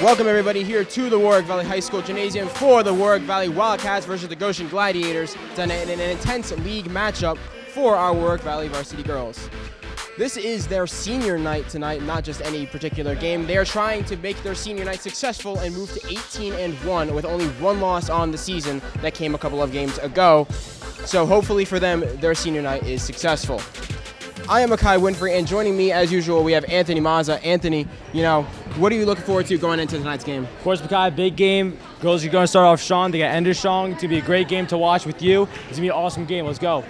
Welcome everybody here to the Warwick Valley High School Gymnasium for the Warwick Valley Wildcats versus the Goshen Gladiators. It's an intense league matchup for our Warwick Valley varsity girls. This is their senior night tonight, not just any particular game. They are trying to make their senior night successful and move to 18-1 with only one loss on the season that came a couple of games ago. So hopefully for them, their senior night is successful. I am Makai Winfrey, and joining me as usual, we have Anthony Mazza. Anthony, what are you looking forward to going into tonight's game? Of course, Makai, big game. Girls are going to start off strong. They got ended strong. It's going to be a great game to watch with you. It's going to be an awesome game. Let's go.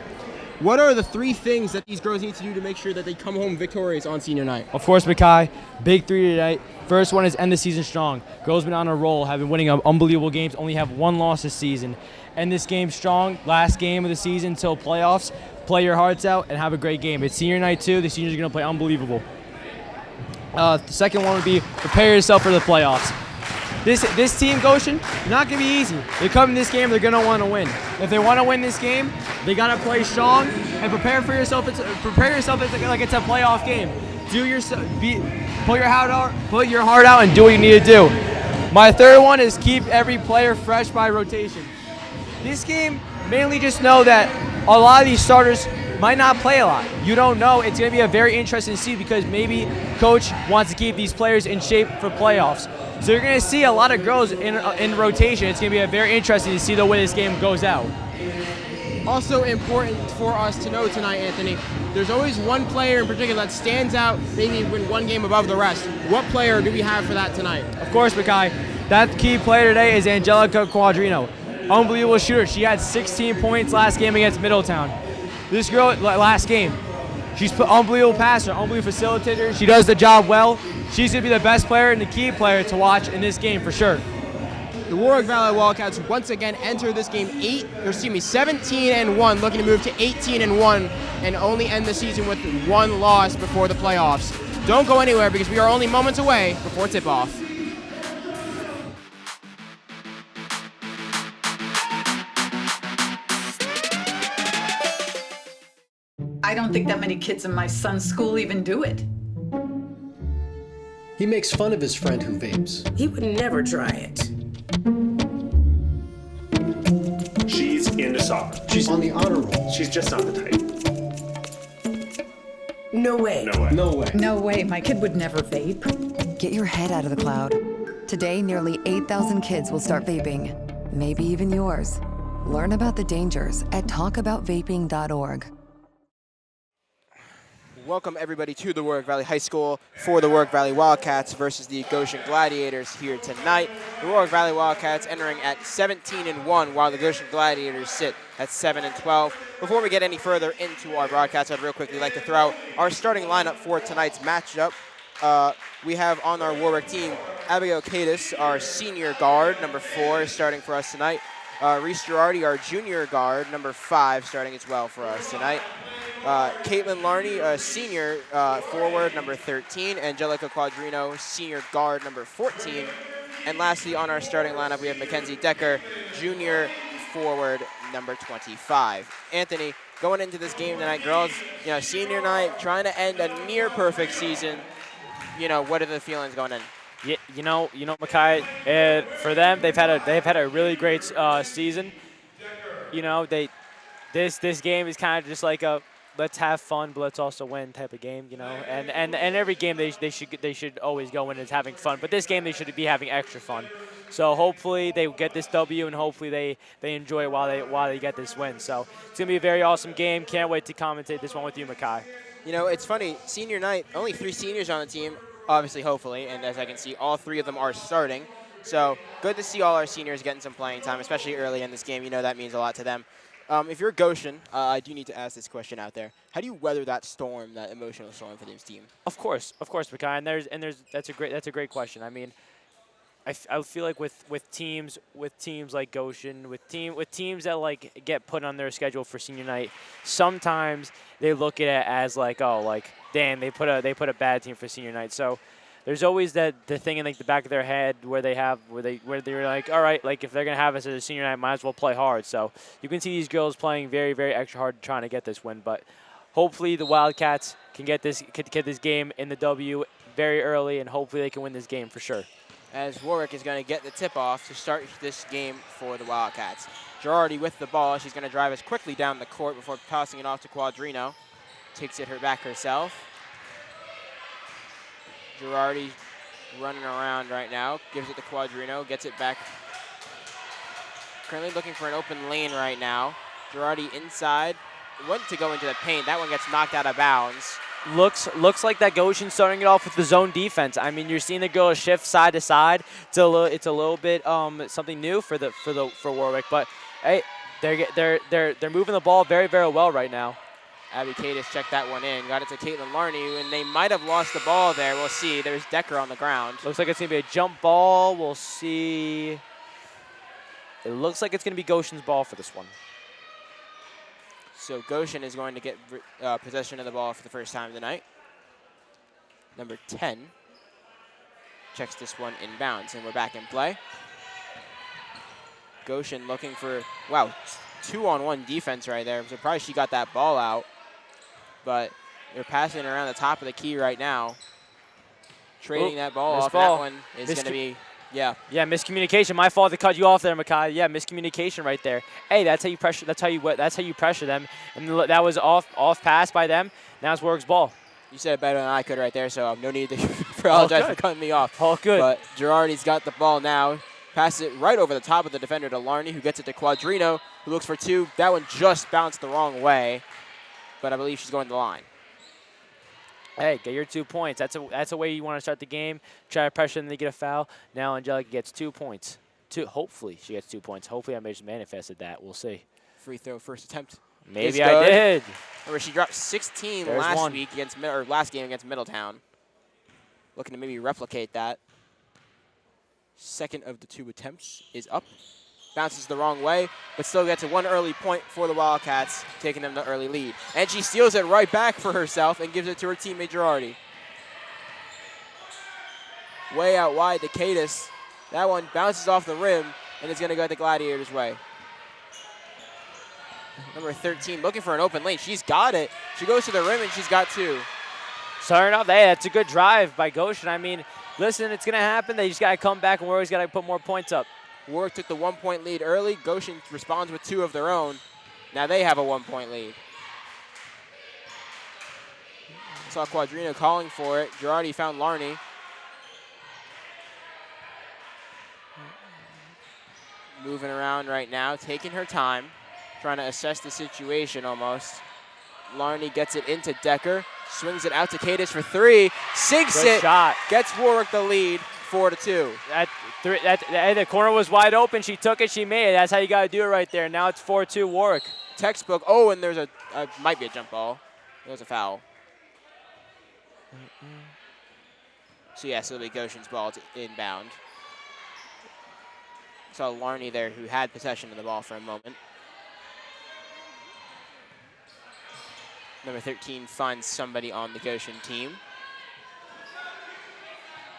What are the three things that these girls need to do to make sure that they come home victorious on senior night? Of course, Makai, big three tonight. First one is end the season strong. Girls been on a roll, have been winning unbelievable games, only have one loss this season. End this game strong, last game of the season until playoffs. Play your hearts out and have a great game. It's senior night too. The seniors are going to play unbelievable. The second one would be prepare yourself for the playoffs. This team, Goshen, not going to be easy. They come in this game, they're going to want to win. If they want to win this game, they got to play strong and prepare yourself like it's a playoff game. Put your heart out and do what you need to do. My third one is keep every player fresh by rotation. This game, mainly just know that a lot of these starters might not play a lot. You don't know. It's going to be a very interesting to see because maybe coach wants to keep these players in shape for playoffs. So you're going to see a lot of girls in rotation. It's going to be very interesting to see the way this game goes out. Also important for us to know tonight, Anthony, there's always one player in particular that stands out, maybe win one game above the rest. What player do we have for that tonight? Of course, Makai. That key player today is Angelica Quadrino. Unbelievable shooter. She had 16 points last game against Middletown. This girl, last game, she's an unbelievable passer, unbelievable facilitator. She does the job well. She's going to be the best player and the key player to watch in this game for sure. The Warwick Valley Wildcats once again enter this game 17-1, looking to move to 18-1 and only end the season with one loss before the playoffs. Don't go anywhere because we are only moments away before tip-off. I don't think that many kids in my son's school even do it. He makes fun of his friend who vapes. He would never try it. She's into soccer. She's on the honor roll. She's just not the type. No way. No way. No way. No way, my kid would never vape. Get your head out of the cloud. Today, nearly 8,000 kids will start vaping. Maybe even yours. Learn about the dangers at talkaboutvaping.org. Welcome everybody to the Warwick Valley High School for the Warwick Valley Wildcats versus the Goshen Gladiators here tonight. The Warwick Valley Wildcats entering at 17-1 while the Goshen Gladiators sit at 7-12. Before we get any further into our broadcast, I'd real quickly like to throw out our starting lineup for tonight's matchup. We have on our Warwick team Abigail Cadis, our senior guard, number 4, starting for us tonight. Reese Girardi, our junior guard, number 5, starting as well for us tonight. Caitlin Larney, senior forward, number 13. Angelica Quadrino, senior guard, number 14. And lastly, on our starting lineup, we have Mackenzie Decker, junior forward, number 25. Anthony, going into this game tonight, girls, senior night, trying to end a near perfect season. What are the feelings going in? Yeah, Makai, for them, they've had a really great season. This game is kind of just like a let's have fun, but let's also win type of game, And every game they should always go in as having fun, but this game they should be having extra fun. So hopefully they get this W, and hopefully they enjoy it while they get this win. So it's gonna be a very awesome game. Can't wait to commentate this one with you, Makai. It's funny. Senior night, only 3 seniors on the team. Obviously, hopefully, and as I can see, all 3 of them are starting. So good to see all our seniors getting some playing time, especially early in this game. That means a lot to them. If you're Goshen, I do need to ask this question out there. How do you weather that storm, that emotional storm for this team? Of course, Makai, and that's a great question. I mean, I feel like with teams like Goshen, with teams that get put on their schedule for senior night, sometimes they look at it as damn, they put a bad team for senior night. So there's always the thing in the back of their head where they're like, all right, if they're gonna have us as a senior night, might as well play hard. So you can see these girls playing very, very extra hard trying to get this win. But hopefully the Wildcats can get this game in the W very early, and hopefully they can win this game for sure. as Warwick is going to get the tip-off to start this game for the Wildcats. Girardi with the ball. She's going to drive us quickly down the court before tossing it off to Quadrino. Takes it back herself. Girardi running around right now. Gives it to Quadrino. Gets it back. Currently looking for an open lane right now. Girardi inside. Went to go into the paint. That one gets knocked out of bounds. Looks like that Goshen starting it off with the zone defense. I mean, you're seeing the girls shift side to side. It's a little bit something new for Warwick, but hey, they're moving the ball very, very well right now. Abby Cadis checked that one in. Got it to Caitlin Larney, and they might have lost the ball there. We'll see. There's Decker on the ground. Looks like it's going to be a jump ball. We'll see. It looks like it's going to be Goshen's ball for this one. So Goshen is going to get possession of the ball for the first time tonight. Number 10 checks this one inbounds, and we're back in play. Goshen looking for, wow, 2-on-1 defense right there. I'm surprised she got that ball out, but they're passing it around the top of the key right now. Trading that ball off. That one is going to be, yeah. Yeah, miscommunication. My fault to cut you off there, Makai. Yeah, miscommunication right there. Hey, that's how you pressure. That's how you pressure them. And that was off pass by them. Now it's Warwick's ball. You said it better than I could right there, so no need to apologize for cutting me off. All good. But Girardi's got the ball now. Passes it right over the top of the defender to Larney, who gets it to Quadrino, who looks for two. That one just bounced the wrong way, but I believe she's going to the line. Hey, get your 2 points. That's a way you want to start the game. Try to pressure them to get a foul. Now Angelica gets 2 points. Hopefully she gets 2 points. Hopefully I manifested that. We'll see. Free throw first attempt. Maybe I did. Remember, she dropped 16 last game against Middletown. Looking to maybe replicate that. Second of the 2 attempts is up. Bounces the wrong way, but still gets a 1 early point for the Wildcats, taking them the early lead. And she steals it right back for herself and gives it to her teammate Girardi. Way out wide to Cadis. That one bounces off the rim, and it's going to go the Gladiators' way. Number 13 looking for an open lane. She's got it. She goes to the rim, and she's got 2. Starting off, hey, that's a good drive by Goshen. I mean, listen, it's going to happen. They just got to come back, and Warwick's got to put more points up. Warwick took the 1-point lead early. Goshen responds with 2 of their own. Now they have a 1-point lead. Saw Quadrino calling for it. Girardi found Larney. Moving around right now, taking her time, trying to assess the situation almost. Larney gets it into Decker, swings it out to Cadis for 3, sinks Good it, shot. Gets Warwick the lead, 4-2. The corner was wide open. She took it. She made it. That's how you got to do it right there. Now it's 4-2 Warwick. Textbook. Oh, and there's might be a jump ball. There's a foul. So yes, it'll be Goshen's ball to inbound. Saw Larney there, who had possession of the ball for a moment. Number 13 finds somebody on the Goshen team.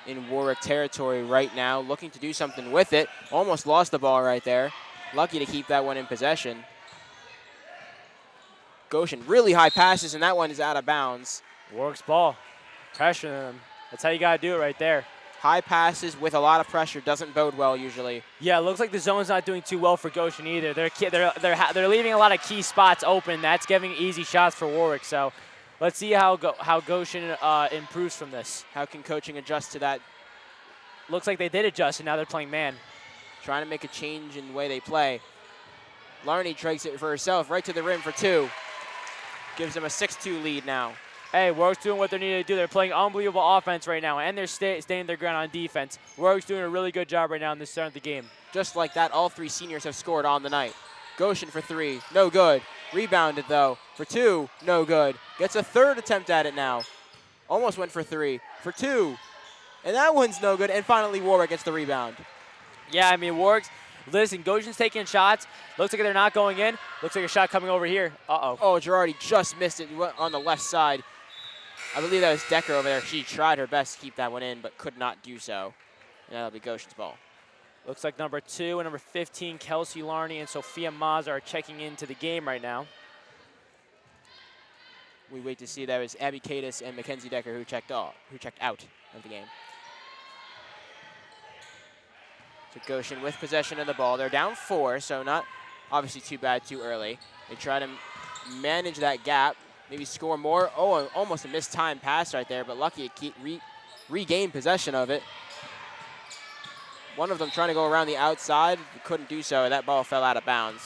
In Warwick territory right now, looking to do something with it. Almost lost the ball right there. Lucky to keep that one in possession. Goshen really high passes, and that one is out of bounds. Warwick's ball. Pressure them. That's how you got to do it right there. High passes with a lot of pressure doesn't bode well usually. Yeah, it looks like the zone's not doing too well for Goshen either. They're leaving a lot of key spots open. That's giving easy shots for Warwick. So let's see how Goshen improves from this. How can coaching adjust to that? Looks like they did adjust, and now they're playing man. Trying to make a change in the way they play. Larney drags it for herself right to the rim for 2. Gives them a 6-2 lead now. Hey, Warwick's doing what they need to do. They're playing unbelievable offense right now, and they're staying their ground on defense. Warwick's doing a really good job right now in the start of the game. Just like that, all 3 seniors have scored on the night. Goshen for 3, no good. Rebounded though, for 2, no good. Gets a 3rd attempt at it now. Almost went for 3, for 2. And that one's no good, and finally Warwick gets the rebound. Yeah, I mean, Warwick's, listen, Goshen's taking shots. Looks like they're not going in. Looks like a shot coming over here. Uh-oh. Oh, Girardi just missed it on the left side. I believe that was Decker over there. She tried her best to keep that one in, but could not do so. And that'll be Goshen's ball. Looks like number 2 and number 15, Kelsey Larney and Sophia Maza are checking into the game right now. We wait to see that was Abby Cadis and Mackenzie Decker who checked out of the game. So Goshen with possession of the ball. They're down 4, so not obviously too bad too early. They try to manage that gap, maybe score more. Oh, almost a mistimed pass right there, but lucky to regain possession of it. One of them trying to go around the outside, couldn't do so, and that ball fell out of bounds.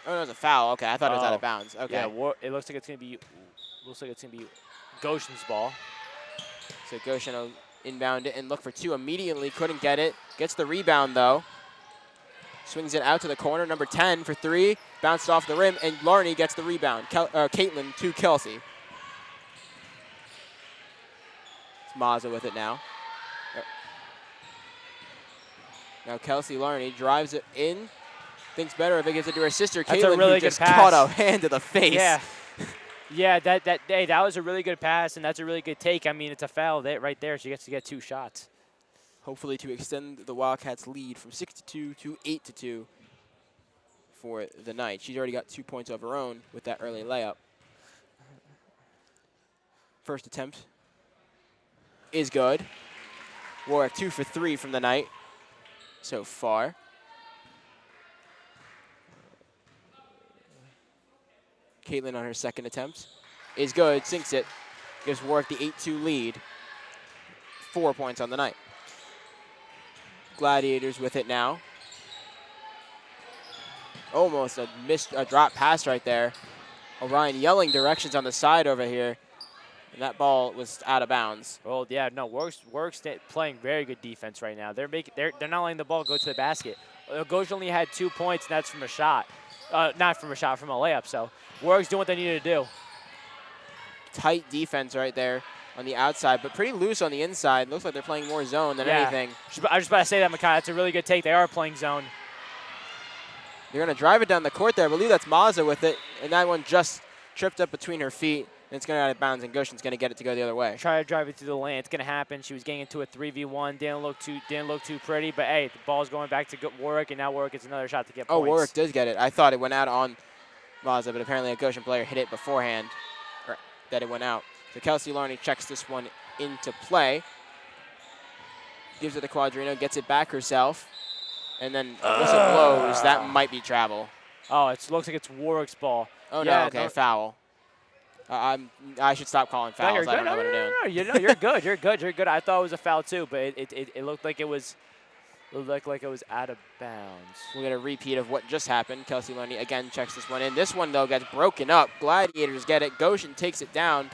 Oh, no, it was a foul. Okay, I thought it was out of bounds. Okay. Yeah, it looks like it's gonna be Goshen's ball. So Goshen will inbound it and look for 2 immediately. Couldn't get it. Gets the rebound though. Swings it out to the corner. Number 10 for 3. Bounced off the rim, and Larney gets the rebound. Caitlin to Kelsey. It's Mazza with it now. Now Kelsey Larney drives it in. Thinks better if it gives it to her sister, That's Caitlin, a really who good just pass. caught a hand to the face. Yeah. Yeah, that was a really good pass, and that's a really good take. I mean, it's a foul right there. She gets to get 2 shots. Hopefully to extend the Wildcats' lead from 6-2 to 8-2 for the night. She's already got 2 points of her own with that early layup. First attempt is good. Warwick 2 for 3 from the night so far. Caitlin on her second attempt is good, sinks it, gives Warwick the 8-2 lead. 4 points on the night. Gladiators with it now. Almost a drop pass right there. Orion yelling directions on the side over here, and that ball was out of bounds. Well, yeah, no, Warwick's playing very good defense right now. They're not letting the ball go to the basket. Goshen only had 2 points, and that's from a shot. Not from a shot, from a layup. So Warwick's doing what they needed to do. Tight defense right there on the outside, but pretty loose on the inside. Looks like they're playing more zone than anything. I was just about to say that, Makai. That's a really good take. They are playing zone. They're going to drive it down the court there. I believe that's Mazza with it, and that one just tripped up between her feet, and it's going to out of bounds, and Goshen's going to get it to go the other way. Try to drive it through the lane. It's going to happen. She was getting into a 3v1. Didn't look too pretty, but hey, the ball's going back to Warwick, and now Warwick gets another shot to get points. Oh, Warwick does get it. I thought it went out on Mazza, but apparently a Goshen player hit it beforehand, or that it went out. So Kelsey Larney checks this one into play. Gives it to Quadrino, gets it back herself, and then whistle blows. That might be travel. Oh, it looks like it's Warwick's ball. Oh, yeah, no, okay, foul. I should stop calling fouls. No, you're I don't know what I'm doing. No, you're good. You're good. You're good. I thought it was a foul too, but it looked like it was out of bounds. We'll get a repeat of what just happened. Kelsey Larney again checks this one in. This one, though, gets broken up. Gladiators get it. Goshen takes it down.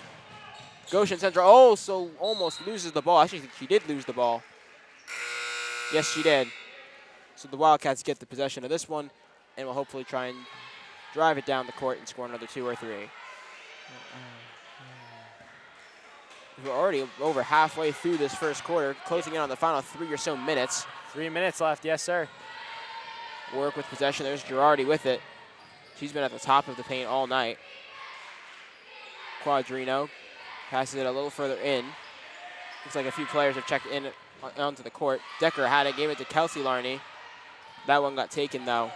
Goshen Central also almost loses the ball. Actually, I think she did lose the ball. Yes, she did. So the Wildcats get the possession of this one, and will hopefully try and drive it down the court and score another 2 or 3. We're already over halfway through this first quarter, closing in on the final 3 or so minutes. 3 minutes left, yes, sir. Warwick with possession. There's Girardi with it. She's been at the top of the paint all night. Quadrino passes it a little further in. Looks like a few players have checked in onto the court. Decker had it, gave it to Kelsey Larney. That one got taken, though.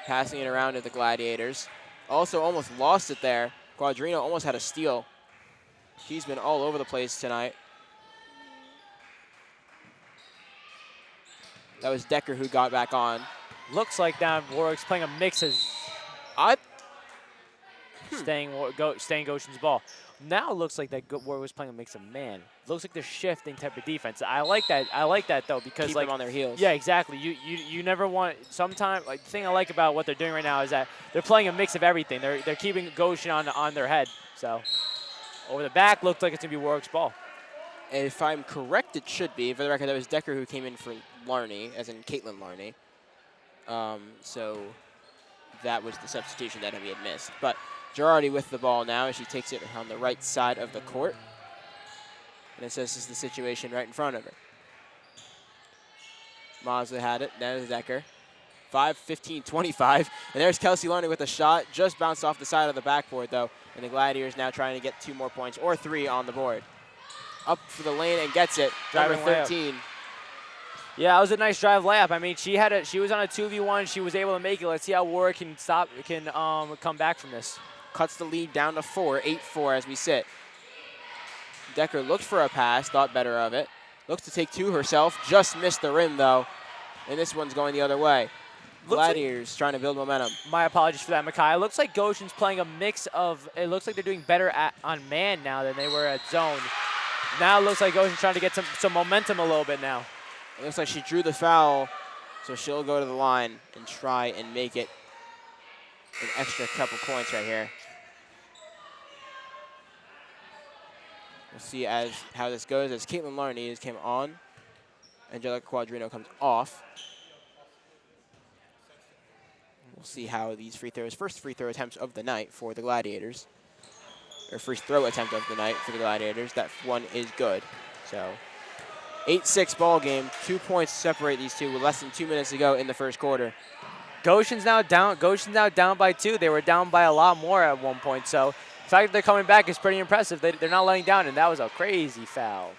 Passing it around to the Gladiators. Also almost lost it there. Quadrino almost had a steal. She's been all over the place tonight. That was Decker who got back on. Looks like now Warwick's playing a mix of staying Goshen's ball. Now it looks like that Warwick was playing a mix of man. Looks like they're shifting type of defense. I like that. I like that though, because keep like them on their heels. Yeah, exactly. You never want. Sometimes like the thing I like about what they're doing right now is that they're playing a mix of everything. They're keeping Goshen on their head. So over the back looks like it's gonna be Warwick's ball. And if I'm correct, it should be. For the record, that was Decker who came in for Larney, as in Caitlin Larney. So that was the substitution that we had missed. But Girardi with the ball now as she takes it on the right side of the court. And it says this is the situation right in front of her. Mazza had it. There's Decker. 5-15-25. And there's Kelsey Larney with a shot. Just bounced off the side of the backboard, though. And the Gladiators now trying to get 2 more points, or 3 on the board. Up for the lane and gets it. Number 13. Yeah, that was a nice drive layup. I mean, she was on a 2v1. She was able to make it. Let's see how Warwick can come back from this. Cuts the lead down to 4, 8-4 as we sit. Decker looked for a pass, thought better of it. Looks to take two herself, just missed the rim though. And this one's going the other way. Gladiators trying to build momentum. My apologies for that, Makai. It looks like Goshen's playing a mix of, it looks like they're doing better on man now than they were at zone. Now it looks like Goshen's trying to get some momentum a little bit now. It looks like she drew the foul, so she'll go to the line and try and make it an extra couple points right here. We'll see how this goes as Caitlin Larney came on. Angelica Quadrino comes off. We'll see how these free throws, first free throw attempts of the night for the Gladiators, or first throw attempt of the night for the Gladiators. That one is good. So 8-6 ball game. 2 points separate these two with less than 2 minutes to go in the first quarter. Goshen's now down by 2. They were down by a lot more at one point. So the fact that they're coming back is pretty impressive. They're not letting down, and that was a crazy foul.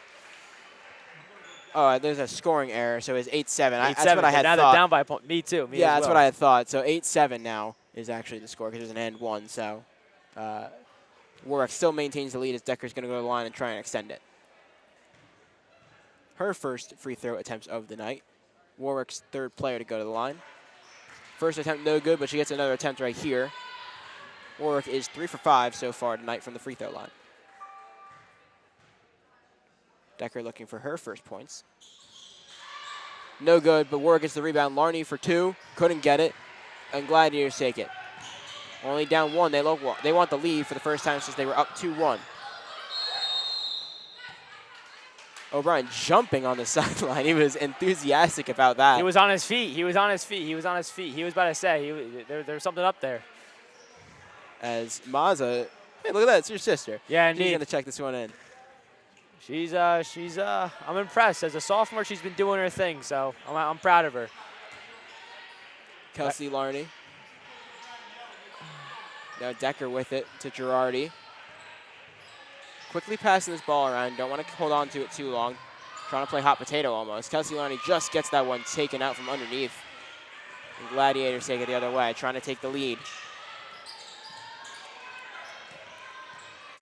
Oh, there's a scoring error, so it's 8-7. That's what I had now thought. They're down by a point. Me too. Yeah, that's what I had thought. So 8-7 now is actually the score because there's an and one. So Warwick still maintains the lead as Decker's going to go to the line and try and extend it. Her first free throw attempts of the night. Warwick's third player to go to the line. First attempt no good, but she gets another attempt right here. Warwick is 3 for 5 so far tonight from the free throw line. Decker looking for her first points. No good, but Warwick gets the rebound. Larney for 2, couldn't get it, and Gladiators take it. Only down 1. They want the lead for the first time since they were up 2-1. O'Brien jumping on the sideline. He was enthusiastic about that. He was on his feet. He was about to say, there's something up there. As Maza, hey, look at that, it's your sister. Yeah, indeed. She's going to check this one in. I'm impressed. As a sophomore, she's been doing her thing, so I'm proud of her. Kelsey Larney. Now Decker with it to Girardi. Quickly passing this ball around. Don't want to hold on to it too long. Trying to play hot potato almost. Kelsey Larney just gets that one taken out from underneath. And Gladiators take it the other way, trying to take the lead.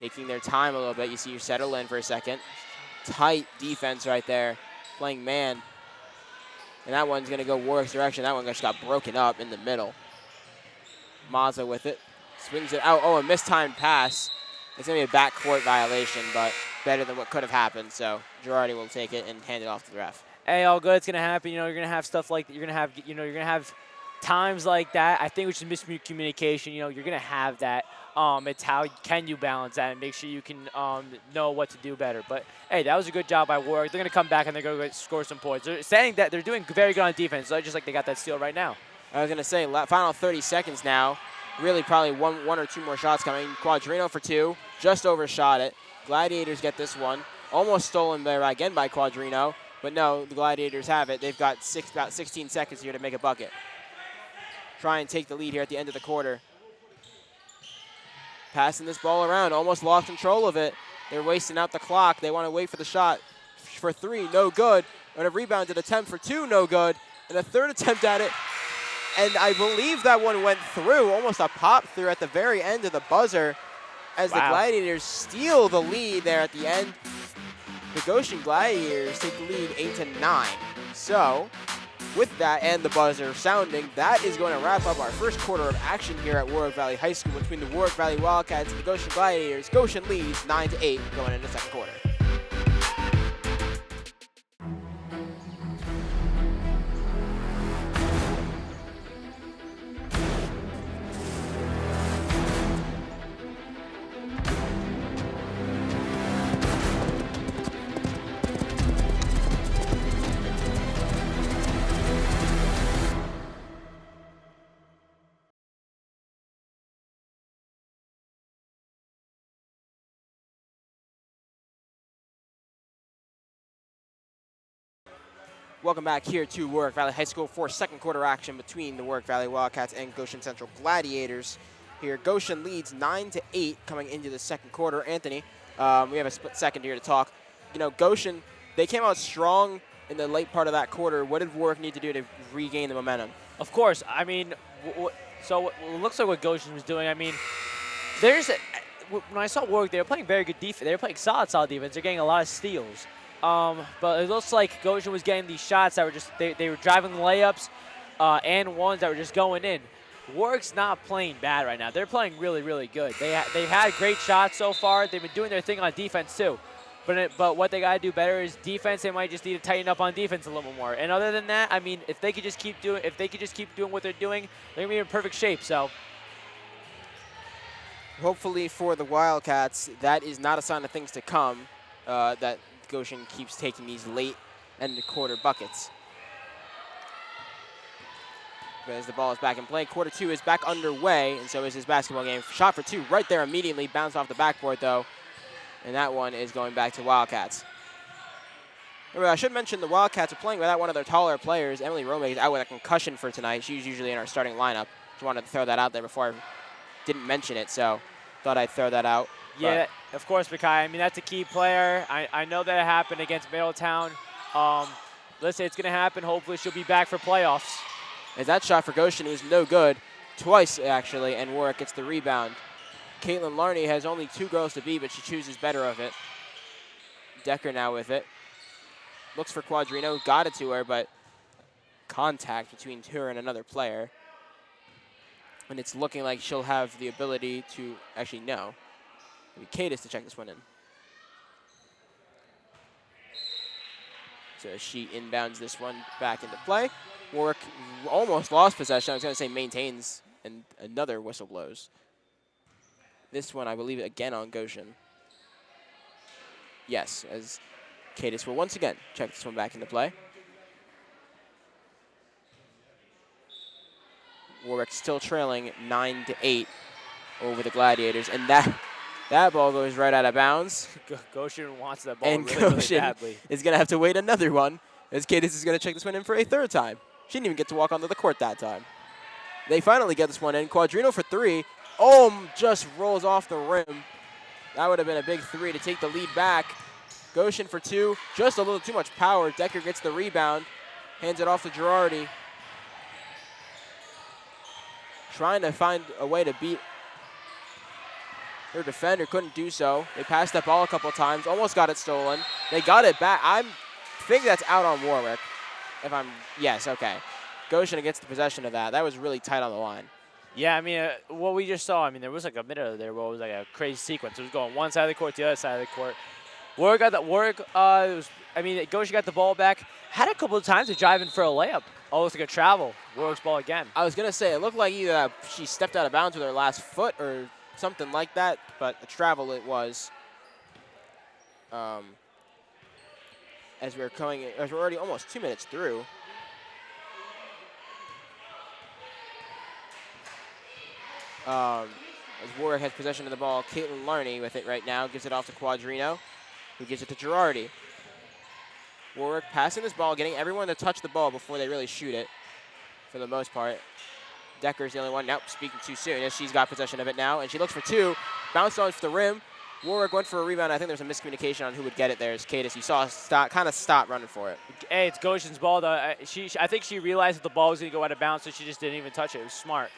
Taking their time a little bit. You see you settle in for a second. Tight defense right there. Playing man. And that one's going to go Warwick's direction. That one just got broken up in the middle. Maza with it. Swings it out. Oh, a mistimed pass. It's going to be a backcourt violation, but better than what could have happened. So Girardi will take it and hand it off to the ref. Hey, all good. It's going to happen. You're going to have stuff like that. You're going to have times like that. I think which is miscommunication. You're going to have that. It's how can you balance that and make sure you can know what to do better. But, hey, that was a good job by Warwick. They're going to come back and they're going to score some points. They're saying that they're doing very good on defense, just like they got that steal right now. I was going to say, final 30 seconds now. Really probably one or two more shots coming. Quadrino for 2. Just overshot it. Gladiators get this one. Almost stolen there again by Quadrino. But no, the Gladiators have it. They've got about 16 seconds here to make a bucket. Try and take the lead here at the end of the quarter. Passing this ball around. Almost lost control of it. They're wasting out the clock. They want to wait for the shot. For 3, no good. And a rebounded attempt for 2, no good. And a third attempt at it. And I believe that one went through, almost a pop through at the very end of the buzzer as the Gladiators steal the lead there at the end. The Goshen Gladiators take the lead 8-9. So with that and the buzzer sounding, that is going to wrap up our first quarter of action here at Warwick Valley High School between the Warwick Valley Wildcats and the Goshen Gladiators. Goshen leads 9-8 going into the second quarter. Welcome back here to Warwick Valley High School for second quarter action between the Warwick Valley Wildcats and Goshen Central Gladiators. Here, Goshen leads 9-8 coming into the second quarter. Anthony, we have a split second here to talk. Goshen, they came out strong in the late part of that quarter. What did Warwick need to do to regain the momentum? Of course. I mean, so it looks like what Goshen was doing. I mean, there's when I saw Warwick, they were playing very good defense. They were playing solid defense. They're getting a lot of steals. But it looks like Goshen was getting these shots that were just, they were driving layups and ones that were just going in. Warwick's not playing bad right now. They're playing really, really good. They've had great shots so far. They've been doing their thing on defense too. But what they got to do better is defense. They might just need to tighten up on defense a little bit more. And other than that, I mean, if they could just keep doing what they're doing, they're gonna be in perfect shape. So hopefully for the Wildcats, that is not a sign of things to come. That Goshen keeps taking these late end of quarter buckets. But as the ball is back in play, quarter 2 is back underway, and so is this basketball game. Shot for 2 right there immediately, bounced off the backboard though. And that one is going back to Wildcats. I should mention the Wildcats are playing without one of their taller players. Emily Rome is out with a concussion for tonight. She's usually in our starting lineup. Just wanted to throw that out there before I didn't mention it, so thought I'd throw that out. Yeah, of course, Mikai. I mean, that's a key player. I know that it happened against Middletown. Listen, it's going to happen. Hopefully she'll be back for playoffs. As that shot for Goshen was no good, twice actually, and Warwick gets the rebound. Caitlin Larney has only 2 girls to beat, but she chooses better of it. Decker now with it. Looks for Quadrino, got it to her, but contact between her and another player. And it's looking like she'll have the ability to, actually no. Maybe Cadis to check this one in. So she inbounds this one back into play. Warwick almost lost possession. I was going to say maintains, and another whistle blows. This one, I believe, again on Goshen. Yes, as Cadis will once again check this one back into play. Warwick still trailing 9-8 over the Gladiators, and that ball goes right out of bounds. Goshen wants that ball and really, really Goshen badly. is going to have to wait another one, as Cadis is going to check this one in for a 3rd time. She didn't even get to walk onto the court that time. They finally get this one in. Quadrino for 3. Just rolls off the rim. That would have been a big 3 to take the lead back. Goshen for 2. Just a little too much power. Decker gets the rebound. Hands it off to Girardi. Trying to find a way to beat her defender. Couldn't do so. They passed that ball a couple times. Almost got it stolen. They got it back. I think that's out on Warwick. Yes, okay. Goshen gets the possession of that. That was really tight on the line. Yeah, I mean, what we just saw, I mean, there was like a minute there where it was like a crazy sequence. It was going one side of the court to the other side of the court. Goshen got the ball back. Had a couple of times to drive in for a layup. Almost like a travel. Warwick's ball again. I was going to say, it looked like either she stepped out of bounds with her last foot or something like that, but a travel it was. As we're already almost 2 minutes through. As Warwick has possession of the ball, Caitlin Larney with it right now, gives it off to Quadrino, who gives it to Girardi. Warwick passing this ball, getting everyone to touch the ball before they really shoot it, for the most part. Decker's the only one. Nope, speaking too soon, as she's got possession of it now, and she looks for 2. Bounced off the rim. Warwick went for a rebound. I think there's a miscommunication on who would get it there. As Cadis, you saw kind of stop running for it. Hey, it's Goshen's ball, though. I think she realized that the ball was going to go out of bounds, so she just didn't even touch it. It was smart.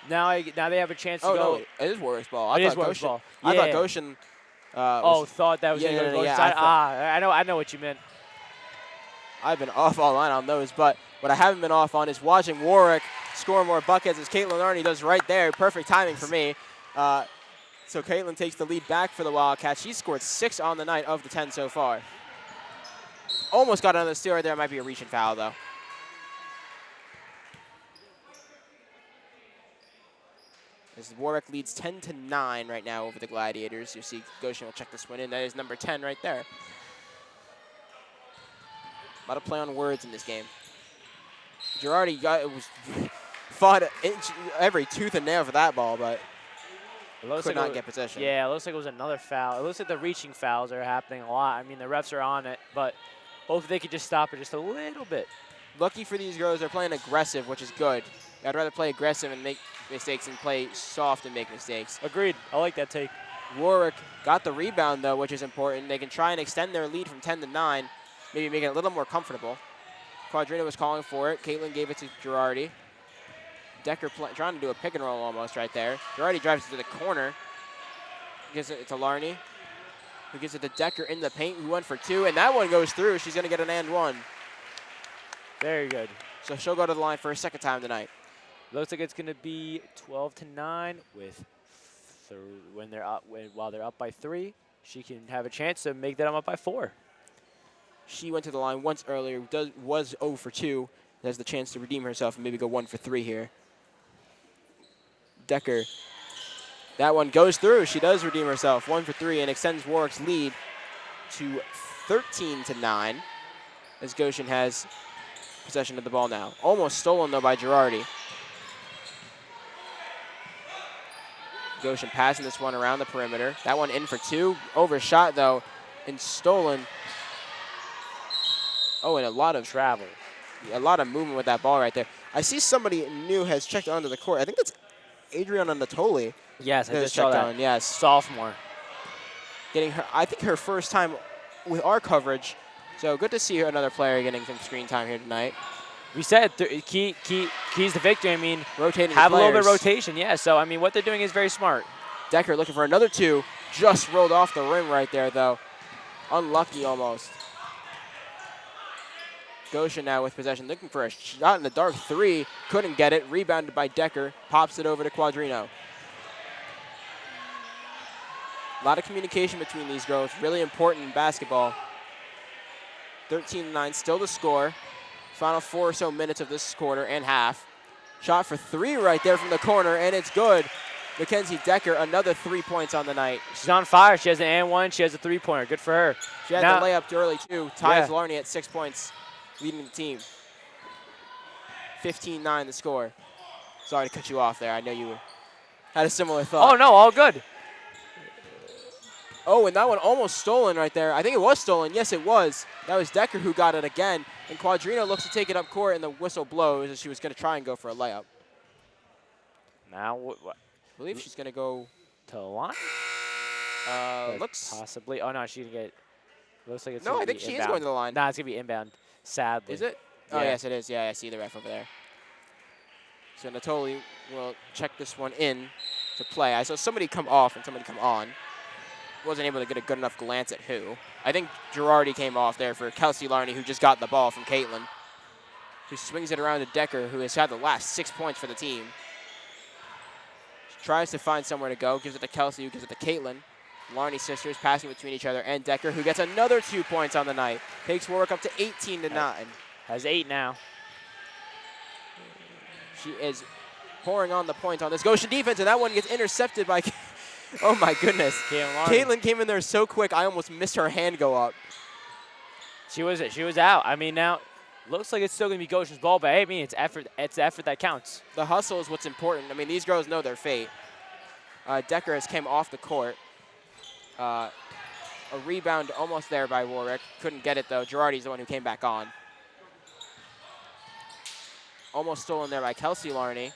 Now they have a chance to go. No, it is Warwick's ball. I thought Goshen. Thought that was going to go Goshen's side. I know what you meant. I've been off all line on those, but what I haven't been off on is watching Warwick score more buckets, as Caitlin Larney does right there. Perfect timing for me. So Caitlin takes the lead back for the Wildcats. She's scored 6 on the night of the 10 so far. Almost got another steal right there. Might be a reach and foul, though. As Warwick leads 10-9 right now over the Gladiators. You see Goshen will check this one in. That is number 10 right there. A lot of play on words in this game. Girardi fought every tooth and nail for that ball, but could not get possession. Yeah, it looks like it was another foul. It looks like the reaching fouls are happening a lot. I mean, the refs are on it, but hopefully they could just stop it just a little bit. Lucky for these girls, they're playing aggressive, which is good. I'd rather play aggressive and make mistakes than play soft and make mistakes. Agreed. I like that take. Warwick got the rebound, though, which is important. They can try and extend their lead from 10-9, maybe make it a little more comfortable. Quadrino was calling for it. Caitlin gave it to Girardi. Decker trying to do a pick and roll almost right there. Girardi drives it to the corner. Gives it to Larney, who gives it to Decker in the paint, who went for 2, and that one goes through. She's going to get an and 1. Very good. So she'll go to the line for a second time tonight. Looks like it's going to be 12-9 with while they're up by 3. She can have a chance to make that up by 4. She went to the line once earlier, was 0 for 2, has the chance to redeem herself and maybe go 1 for 3 here. Decker, that one goes through. She does redeem herself, 1 for 3, and extends Warwick's lead to 13-9 as Goshen has possession of the ball now. Almost stolen, though, by Girardi. Goshen passing this one around the perimeter. That one in for 2. Overshot, though, and stolen. Oh, and a lot of travel. A lot of movement with that ball right there. I see somebody new has checked onto the court. I think that's Adriana Natoli. Yes, I just saw that. Yes. Sophomore. Getting her, I think her first time with our coverage. So good to see her, another player getting some screen time here tonight. We said keys to victory. I mean, rotating have players. A little bit of rotation. Yeah, so, I mean, what they're doing is very smart. Decker looking for another 2. Just rolled off the rim right there, though. Unlucky almost. Goshen now with possession, looking for a shot in the dark 3. Couldn't get it. Rebounded by Decker. Pops it over to Quadrino. A lot of communication between these girls. Really important in basketball. 13-9, still the score. Final 4 or so minutes of this quarter and half. Shot for 3 right there from the corner, and it's good. Mackenzie Decker, another 3 points on the night. She's on fire. She has an and 1. She has a 3-pointer. Good for her. She had now, the layup early, too. Ties Larney at 6 points, leading the team. 15-9 the score. Sorry to cut you off there. I know you had a similar thought. Oh, no, all good. Oh, and that one almost stolen right there. I think it was stolen. Yes, it was. That was Decker who got it again. And Quadrino looks to take it up court, and the whistle blows as she was going to try and go for a layup. Now what? I believe she's going to go to the line. Looks possibly. Oh no, she didn't get. Looks like it's. No, I think she is going to the line. Nah, it's gonna be inbound. Sadly. Is it? Yeah. Oh yes, it is. Yeah, I see the ref over there. So Natoli will check this one in to play. I saw somebody come off and somebody come on. Wasn't able to get a good enough glance at who. I think Girardi came off there for Kelsey Larney, who just got the ball from Caitlin, who swings it around to Decker, who has had the last 6 points for the team. She tries to find somewhere to go, gives it to Kelsey, who gives it to Caitlin. Larney sisters passing between each other, and Decker, who gets another 2 points on the night. Takes Warwick up to 18-9. Has 8 now. She is pouring on the points on this Goshen defense, and that one gets intercepted by... Oh, my goodness. Caitlin came in there so quick, I almost missed her hand go up. She was out. I mean, now looks like it's still going to be Goshen's ball, but hey, I mean, it's effort that counts. The hustle is what's important. I mean, these girls know their fate. Decker has came off the court. A rebound almost there by Warwick. Couldn't get it, though. Girardi's the one who came back on. Almost stolen there by Kelsey Larney.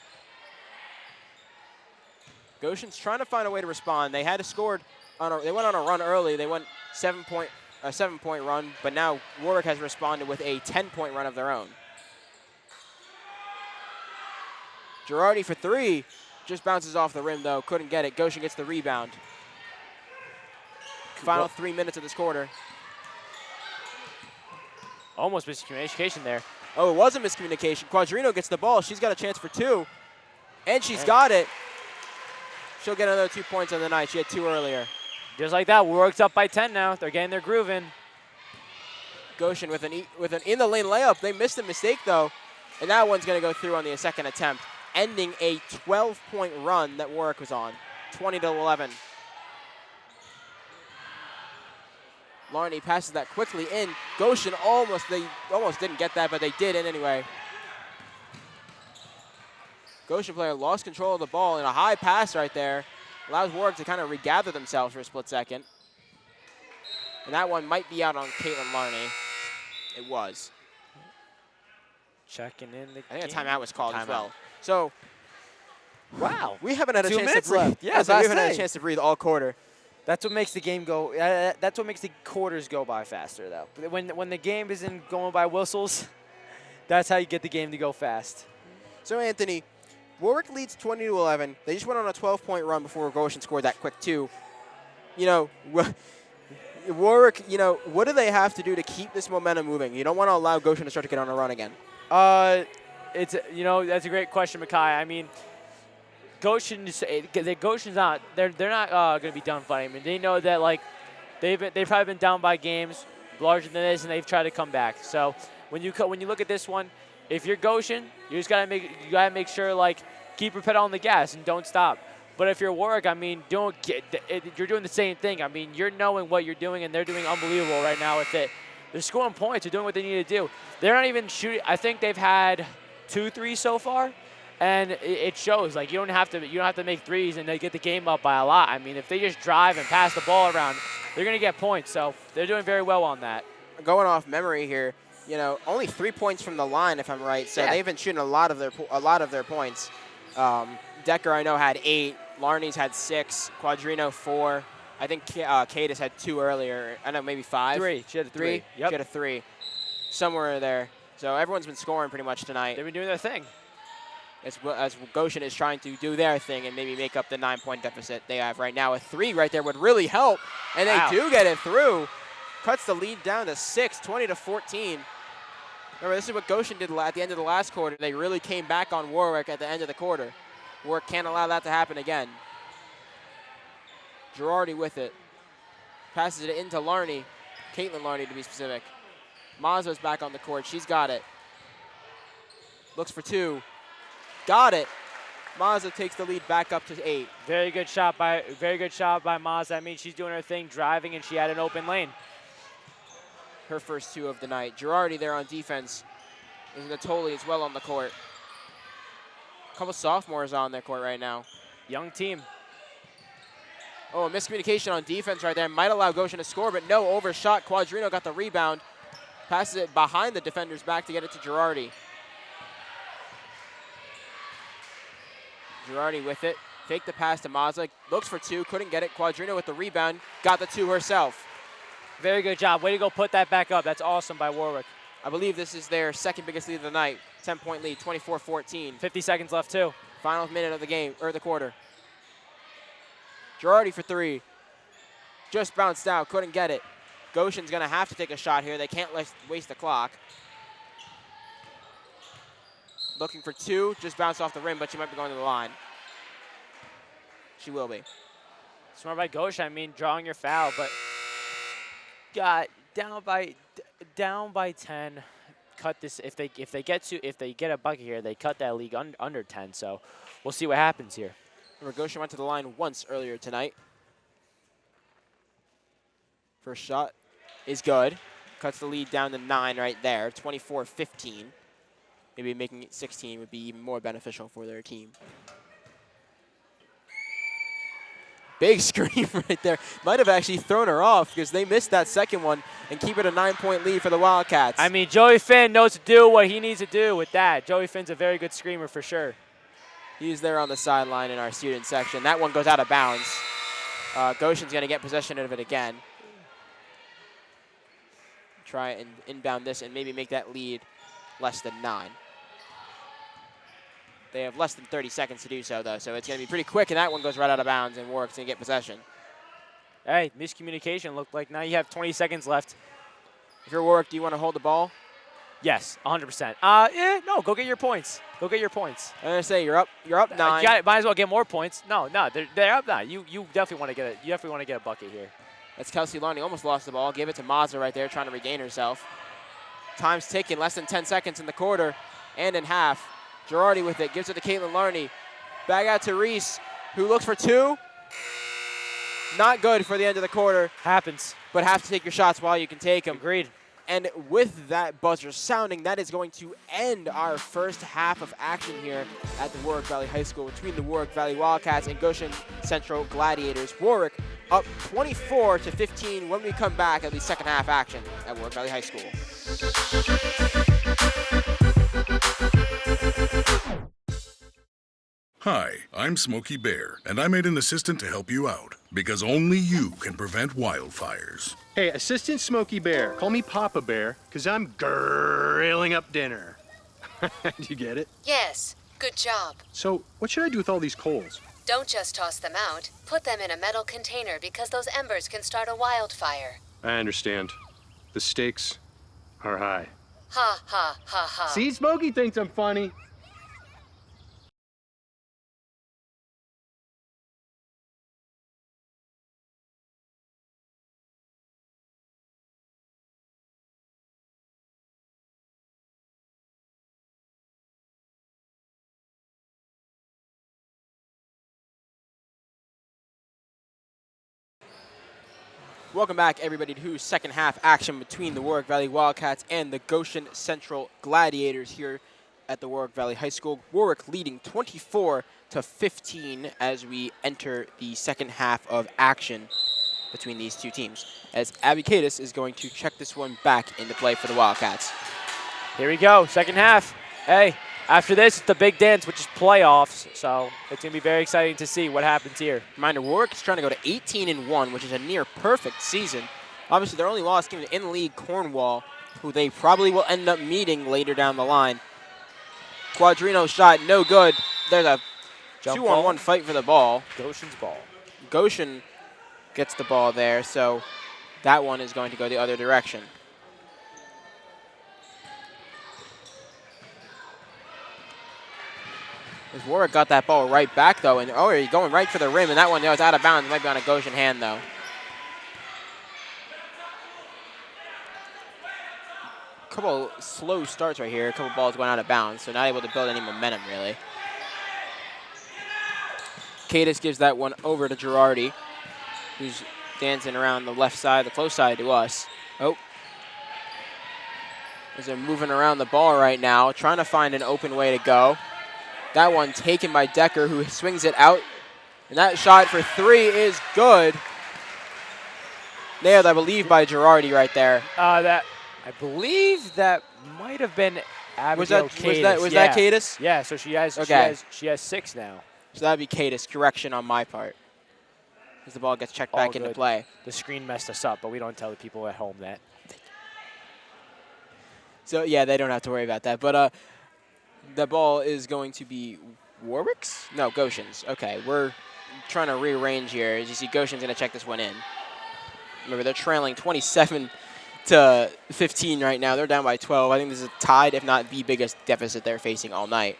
Goshen's trying to find a way to respond. They had scored they went on a run early. They went 7-point run, but now Warwick has responded with a 10-point run of their own. Girardi for 3, just bounces off the rim though. Couldn't get it. Goshen gets the rebound. Final 3 minutes of this quarter. Almost miscommunication there. Oh, it was a miscommunication. Quadrino gets the ball. She's got a chance for 2, and she's got it. She'll get another 2 points on the night. She had 2 earlier. Just like that, Warwick's up by 10 now. They're getting their groove in. Goshen with an in-the-lane layup. They missed a mistake, though, and that one's going to go through on the second attempt, ending a 12-point run that Warwick was on, 20-11. Larney passes that quickly in. Goshen they almost didn't get that, but they did in anyway. Goshen player lost control of the ball, and a high pass right there allows Warwick to kind of regather themselves for a split second. And that one might be out on Caitlin Larney. It was. Checking in the I think a timeout was called as well. So, wow. We haven't had a 2 chance minutes to breathe. left. Yes, we haven't had a chance to breathe all quarter. That's what makes the game go. That's what makes the quarters go by faster, though. When the game isn't going by whistles, that's how you get the game to go fast. So, Anthony, Warwick leads 20-11. They just went on a 12-point run before Goshen scored that quick 2. you know, Warwick, you know, what do they have to do to keep this momentum moving? You don't want to allow Goshen to start to get on a run again. It's that's a great question, Makai. I mean, Goshen's not they're not going to be done fighting. I mean, they know that like they've probably been down by games larger than this, and they've tried to come back. So when you look at this one, if you're Goshen, you just gotta make sure like keep your pedal on the gas and don't stop. But if you're Warwick, I mean, you're doing the same thing. I mean, you're knowing what you're doing, and they're doing unbelievable right now with it. They're scoring points. They're doing what they need to do. They're not even shooting. I think they've had 2 threes so far, and it shows. Like you don't have to make threes and they get the game up by a lot. I mean, if they just drive and pass the ball around, they're gonna get points. So they're doing very well on that. Going off memory here, you know, only 3 points from the line, if I'm right. So they've been shooting a lot of their points. Decker, I know, had 8. Larney's had 6. Quadrino 4. I think Cadis had 2 earlier. I know, maybe 5. 3. She had a 3. Yep. She had a 3. Somewhere there. So everyone's been scoring pretty much tonight. They've been doing their thing. As Goshen is trying to do their thing and maybe make up the 9-point deficit they have right now. A 3 right there would really help, and they do get it through. Cuts the lead down to 6, 20-14. Remember, this is what Goshen did at the end of the last quarter. They really came back on Warwick at the end of the quarter. Warwick can't allow that to happen again. Girardi with it. Passes it into Larney. Caitlin Larney, to be specific. Mazzo's back on the court. She's got it. Looks for 2. Got it. Mazza takes the lead back up to 8. Very good shot by Mazza. I mean, she's doing her thing, driving, and she had an open lane. Her first 2 of the night. Girardi there on defense. And Natoli as well on the court. A couple sophomores on their court right now. Young team. Oh, a miscommunication on defense right there. Might allow Goshen to score, but no, overshot. Quadrino got the rebound. Passes it behind the defender's back to get it to Girardi. Girardi with it. Fake the pass to Mazza. Looks for 2. Couldn't get it. Quadrino with the rebound. Got the 2 herself. Very good job. Way to go put that back up. That's awesome by Warwick. I believe this is their second biggest lead of the night. 10-point lead, 24-14. 50 seconds left, too. Final minute of the game, or the quarter. Girardi for 3. Just bounced out. Couldn't get it. Goshen's going to have to take a shot here. They can't waste the clock. Looking for 2. Just bounced off the rim, but she might be going to the line. She will be. Smart by Goshen. I mean, drawing your foul, but got down by 10. Cut this if they get a bucket here, they cut that league under 10. So we'll see what happens here. Remember, Goshen went to the line once earlier tonight. First shot is good. Cuts the lead down to 9 right there. 24-15. Maybe making it 16 would be even more beneficial for their team. Big screen right there. Might have actually thrown her off because they missed that second one and keep it a 9-point lead for the Wildcats. I mean, Joey Finn knows to do what he needs to do with that. Joey Finn's a very good screamer for sure. He's there on the sideline in our student section. That one goes out of bounds. Goshen's going to get possession of it again. Try and inbound this and maybe make that lead less than 9. They have less than 30 seconds to do so, though, so it's going to be pretty quick, and that one goes right out of bounds, and Warwick's going to get possession. Hey, miscommunication looked like now you have 20 seconds left. If you're Warwick, do you want to hold the ball? Yes, 100%. No, go get your points. Go get your points. I'm going to say you're up 9. Might as well get more points. No, they're up 9. You definitely want to get it. You definitely want to get a bucket here. That's Kelsey Larney, almost lost the ball. Give it to Mazza right there, trying to regain herself. Time's ticking, less than 10 seconds in the quarter and in half. Girardi with it, gives it to Caitlin Larney. Back out to Reese, who looks for 2. Not good for the end of the quarter. Happens. But have to take your shots while you can take them. Agreed. And with that buzzer sounding, that is going to end our first half of action here at the Warwick Valley High School between the Warwick Valley Wildcats and Goshen Central Gladiators. Warwick up 24-15 when we come back at the second half action at Warwick Valley High School. Hi, I'm Smokey Bear, and I made an assistant to help you out, because only you can prevent wildfires. Hey, Assistant Smokey Bear, call me Papa Bear, because I'm grilling up dinner. Do you get it? Yes, good job. So, what should I do with all these coals? Don't just toss them out. Put them in a metal container because those embers can start a wildfire. I understand. The stakes are high. Ha ha ha ha. See, Smokey thinks I'm funny. Welcome back, everybody, to second half action between the Warwick Valley Wildcats and the Goshen Central Gladiators here at the Warwick Valley High School. Warwick leading 24-15 as we enter the second half of action between these two teams, as Abby Cadis is going to check this one back into play for the Wildcats. Here we go, second half. Hey, after this, it's the big dance, which is playoffs, so it's going to be very exciting to see what happens here. Reminder, Warwick is trying to go to 18-1, which is a near perfect season. Obviously, their only loss came to in-league Cornwall, who they probably will end up meeting later down the line. Quadrino shot, no good. There's a 2-on-1 fight for the ball. Goshen's ball. Goshen gets the ball there, so that one is going to go the other direction. As Warwick got that ball right back, though, and he's going right for the rim, and that one was out of bounds. It might be on a Goshen hand, though. A couple slow starts right here. A couple balls going out of bounds, so not able to build any momentum, really. Cadis gives that one over to Girardi, who's dancing around the left side, the close side to us. Oh. As they're moving around the ball right now, trying to find an open way to go. That one taken by Decker, who swings it out. And that shot for three is good. Nailed, I believe, by Girardi right there. I believe that might have been Abigail Cadis. Was that Cadis? Yeah, so she has 6 now. So that would be Cadis. Correction on my part. As the ball gets checked back into play. The screen messed us up, but we don't tell the people at home that. So, yeah, they don't have to worry about that. But the ball is going to be Warwick's? No, Goshen's. Okay, we're trying to rearrange here. As you see, Goshen's going to check this one in. Remember, they're trailing 27-15 right now. They're down by 12. I think this is tied, if not the biggest deficit they're facing all night.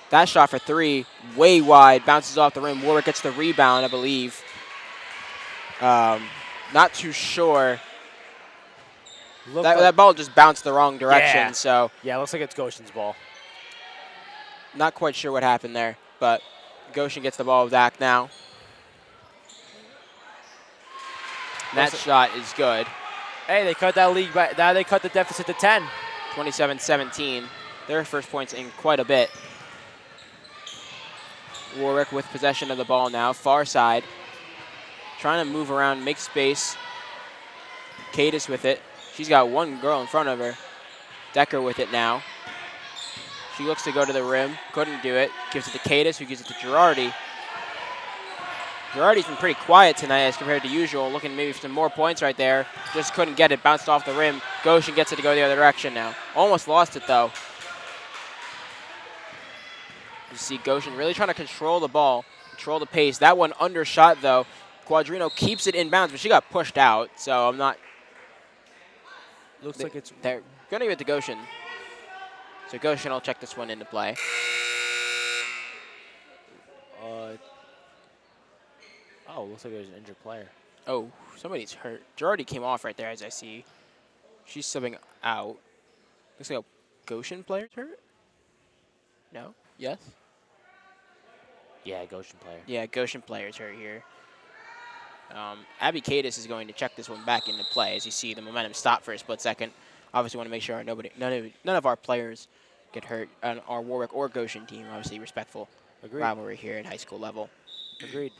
That shot for three, way wide, bounces off the rim. Warwick gets the rebound, I believe. Not too sure. That ball just bounced the wrong direction. So yeah, it looks like it's Goshen's ball. Not quite sure what happened there, but Goshen gets the ball back now. That shot is good. Hey, they cut that lead back. Now they cut the deficit to 10. 27-17. Their first points in quite a bit. Warwick with possession of the ball now, far side. Trying to move around, make space. Cadis with it. She's got one girl in front of her. Decker with it now. She looks to go to the rim, couldn't do it. Gives it to Cadis, who gives it to Girardi. Girardi's been pretty quiet tonight as compared to usual, looking maybe for some more points right there. Just couldn't get it, bounced off the rim. Goshen gets it to go the other direction now. Almost lost it, though. You see Goshen really trying to control the ball, control the pace. That one undershot, though. Quadrino keeps it in bounds, but she got pushed out, so I'm not... Looks like it's... They're going to give it to Goshen. So Goshen will check this one into play. Looks like there's an injured player. Oh, somebody's hurt. Girardi came off right there, as I see. She's subbing out. Looks like a Goshen player's hurt? No? Yes? Yeah, Goshen player. Yeah, Goshen player's hurt here. Abby Cadis is going to check this one back into play. As you see, the momentum stopped for a split second. Obviously want to make sure none of our players get hurt on our Warwick or Goshen team. Obviously respectful rivalry here at high school level. Agreed.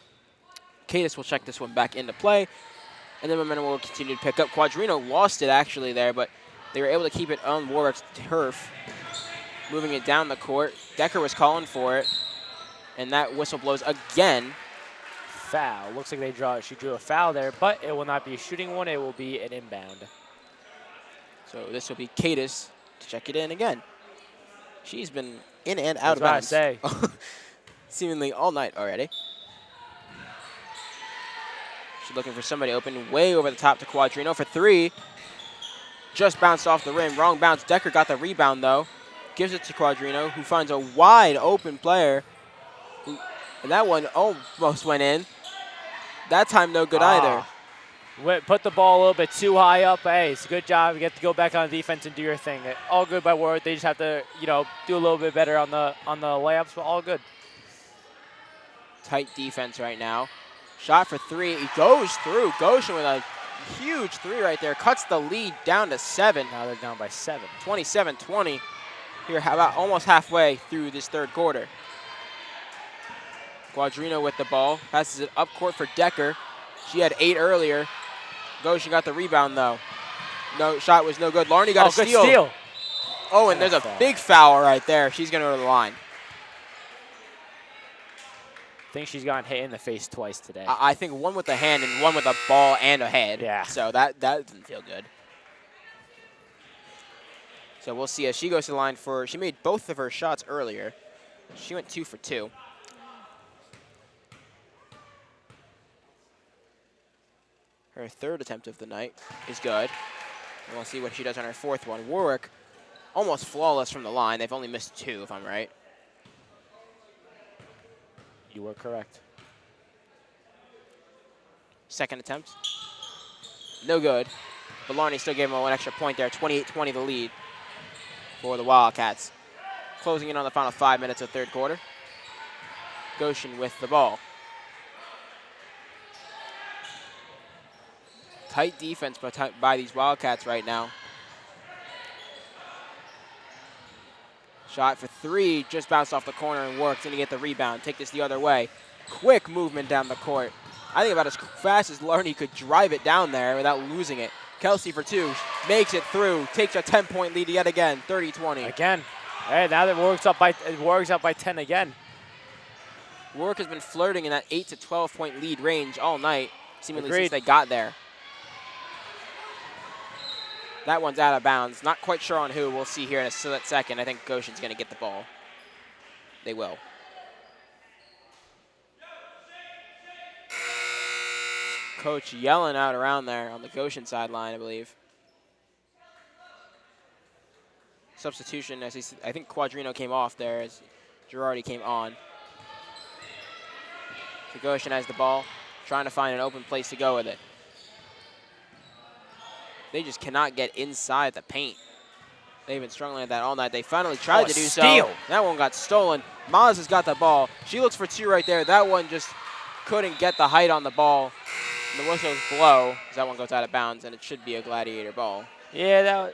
Cadis will check this one back into play, and then momentum will continue to pick up. Quadrino lost it actually there, but they were able to keep it on Warwick's turf, moving it down the court. Decker was calling for it, and that whistle blows again. Foul. Looks like she drew a foul there, but it will not be a shooting one. It will be an inbound. So this will be Cadis to check it in again. She's been in and out of bounds. I was about to say. seemingly all night already. She's looking for somebody open, way over the top to Quadrino for three. Just bounced off the rim, wrong bounce. Decker got the rebound though. Gives it to Quadrino, who finds a wide open player. And that one almost went in. That time no good either. Put the ball a little bit too high up. Hey, it's a good job. You get to go back on defense and do your thing. All good by Warwick. They just have to, do a little bit better on the layups, but all good. Tight defense right now. Shot for three. He goes through. Goshen with a huge three right there. Cuts the lead down to 7. Now they're down by 7. 27-20. Here, about almost halfway through this third quarter. Quadrino with the ball. Passes it up court for Decker. She had 8 earlier. Goshen got the rebound, though. No, shot was no good. Larney got a good steal. steal. Oh, and there's a big foul right there. She's going to go to the line. I think she's gotten hit in the face twice today. I think one with the hand and one with a ball and a head. Yeah. So that doesn't feel good. So we'll see as she goes to the line for, she made both of her shots earlier. She went 2 for 2. Her third attempt of the night is good. And we'll see what she does on her fourth one. Warwick, almost flawless from the line. They've only missed 2, if I'm right. You were correct. Second attempt. No good. But Larney still gave him one extra point there. 28-20 the lead for the Wildcats. Closing in on the final 5 minutes of third quarter. Goshen with the ball. Tight defense by these Wildcats right now. Shot for 3, just bounced off the corner and worked. Going to get the rebound. Take this the other way. Quick movement down the court. I think about as fast as Larney could drive it down there without losing it. Kelsey for 2, makes it through, takes a 10-point lead yet again, 30-20. Again. Hey, now that Warwick's up by 10 again. Warwick has been flirting in that 8 to 12-point lead range all night, seemingly Agreed. since they got there. That one's out of bounds. Not quite sure on who. We'll see here in a second. I think Goshen's going to get the ball. They will. Coach yelling out around there on the Goshen sideline, I believe. Substitution, as I think Quadrino came off there as Girardi came on. So Goshen has the ball, trying to find an open place to go with it. They just cannot get inside the paint. They've been struggling at that all night. They finally tried to do steal. so. That one got stolen. Maz has got the ball. She looks for 2 right there. That one just couldn't get the height on the ball. And the whistles blow as that one goes out of bounds, and it should be a Gladiator ball. Yeah,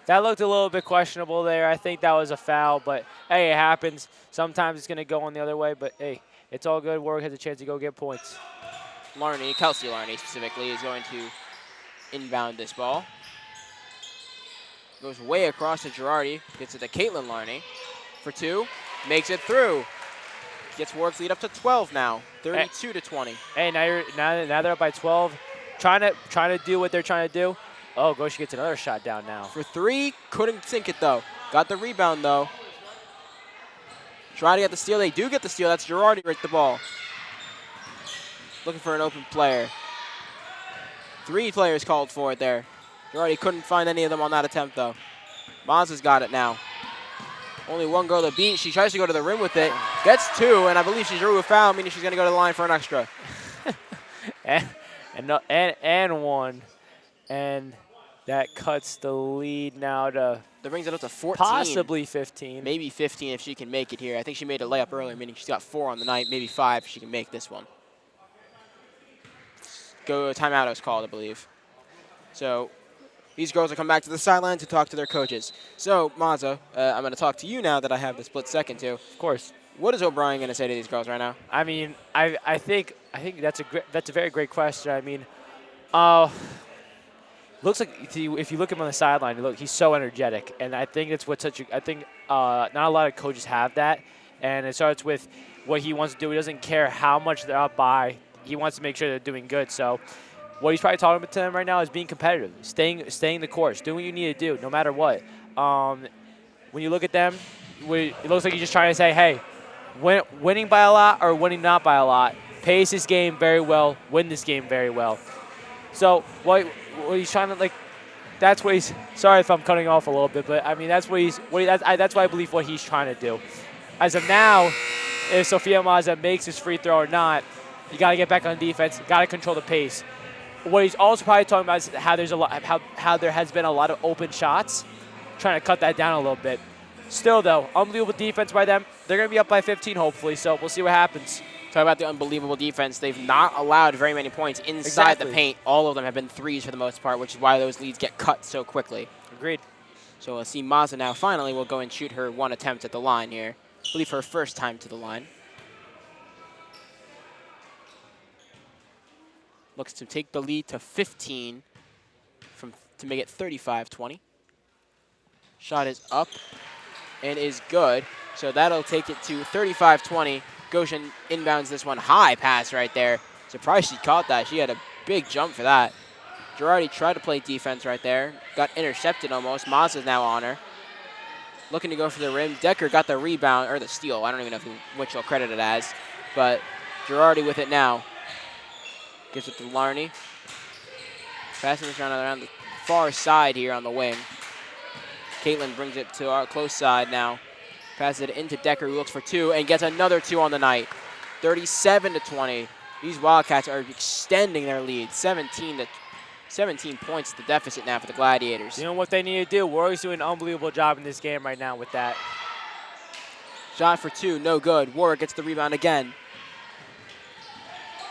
that looked a little bit questionable there. I think that was a foul, but hey, it happens. Sometimes it's going to go on the other way, but hey, it's all good. Warwick has a chance to go get points. Kelsey Larney specifically, is going to inbound this ball. Goes way across to Girardi. Gets it to Caitlin Larney for 2. Makes it through. Gets Warwick's lead up to 12 now. 32-20. Hey, now they're up by 12. Trying to do what they're trying to do. Oh, Goshen gets another shot down now. For 3, couldn't sink it though. Got the rebound though. Trying to get the steal. They do get the steal. That's Girardi with the ball. Looking for an open player. 3 players called for it there. Girardi couldn't find any of them on that attempt though. Maz has got it now. Only one girl to beat. She tries to go to the rim with it. Gets 2, and I believe she drew a foul, meaning she's going to go to the line for an extra. and 1. And that cuts the lead now to that brings it up to 14. Possibly 15. Maybe 15 if she can make it here. I think she made a layup earlier, meaning she's got 4 on the night, maybe 5 if she can make this one. Timeout was called, I believe. So these girls will come back to the sideline to talk to their coaches. So, Maza, I'm going to talk to you now that I have the split second to. Of course. What is O'Brien going to say to these girls right now? I mean, I think that's a very great question. I mean, looks like if you look at him on the sideline, he's so energetic, and I think that's what I think not a lot of coaches have that, and it starts with what he wants to do. He doesn't care how much they're up by. He wants to make sure they're doing good. So what he's probably talking to them right now is being competitive, staying the course, doing what you need to do, no matter what. When you look at them, it looks like he's just trying to say, hey, winning by a lot or winning not by a lot. Pace this game very well, win this game very well. So what he's trying to, like, that's what he's, sorry if I'm cutting off a little bit, but I mean, that's what that's what I believe what he's trying to do. As of now, if Sofia Maza makes his free throw or not, you got to get back on defense, got to control the pace. What he's also probably talking about is how there has been a lot of open shots, trying to cut that down a little bit. Still, though, unbelievable defense by them. They're going to be up by 15, hopefully, so we'll see what happens. Talk about the unbelievable defense. They've not allowed very many points inside the paint. All of them have been threes for the most part, which is why those leads get cut so quickly. Agreed. So we'll see Maza now finally will go and shoot her one attempt at the line here. I believe her first time to the line. Looks to take the lead to 15 to make it 35-20. Shot is up and is good. So that'll take it to 35-20. Goshen inbounds this one. High pass right there. Surprised she caught that. She had a big jump for that. Girardi tried to play defense right there. Got intercepted almost. Maza's now on her. Looking to go for the rim. Decker got the rebound, or the steal. I don't even know which he'll credit it as. But Girardi with it now. Gives it to Larney. Passing this around the far side here on the wing. Caitlin brings it to our close side now. Passes it into Decker, who looks for two, and gets another two on the night. 37-20. These Wildcats are extending their lead. 17 points the deficit now for the Gladiators. You know what they need to do? Warwick's doing an unbelievable job in this game right now with that. Shot for two, no good. Warwick gets the rebound again.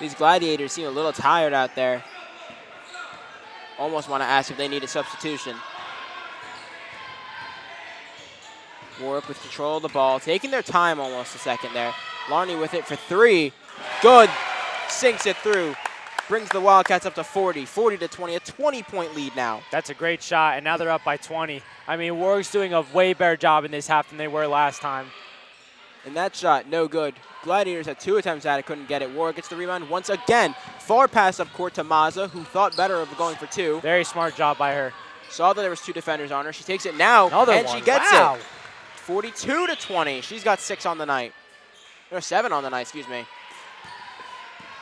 These Gladiators seem a little tired out there. Almost want to ask if they need a substitution. Warwick with control of the ball, taking their time almost a second there. Larney with it for three. Good. Sinks it through. Brings the Wildcats up to 40. 40-20, a 20-point lead now. That's a great shot, and now they're up by 20. I mean, Warwick's doing a way better job in this half than they were last time. And that shot, no good. Gladiators had two attempts at it, couldn't get it. Warwick gets the rebound once again. Far pass up court to Maza, who thought better of going for two. Very smart job by her. Saw that there was two defenders on her. She takes it now, she gets it. 42-20. She's got 6 on the night. Or 7 on the night, excuse me.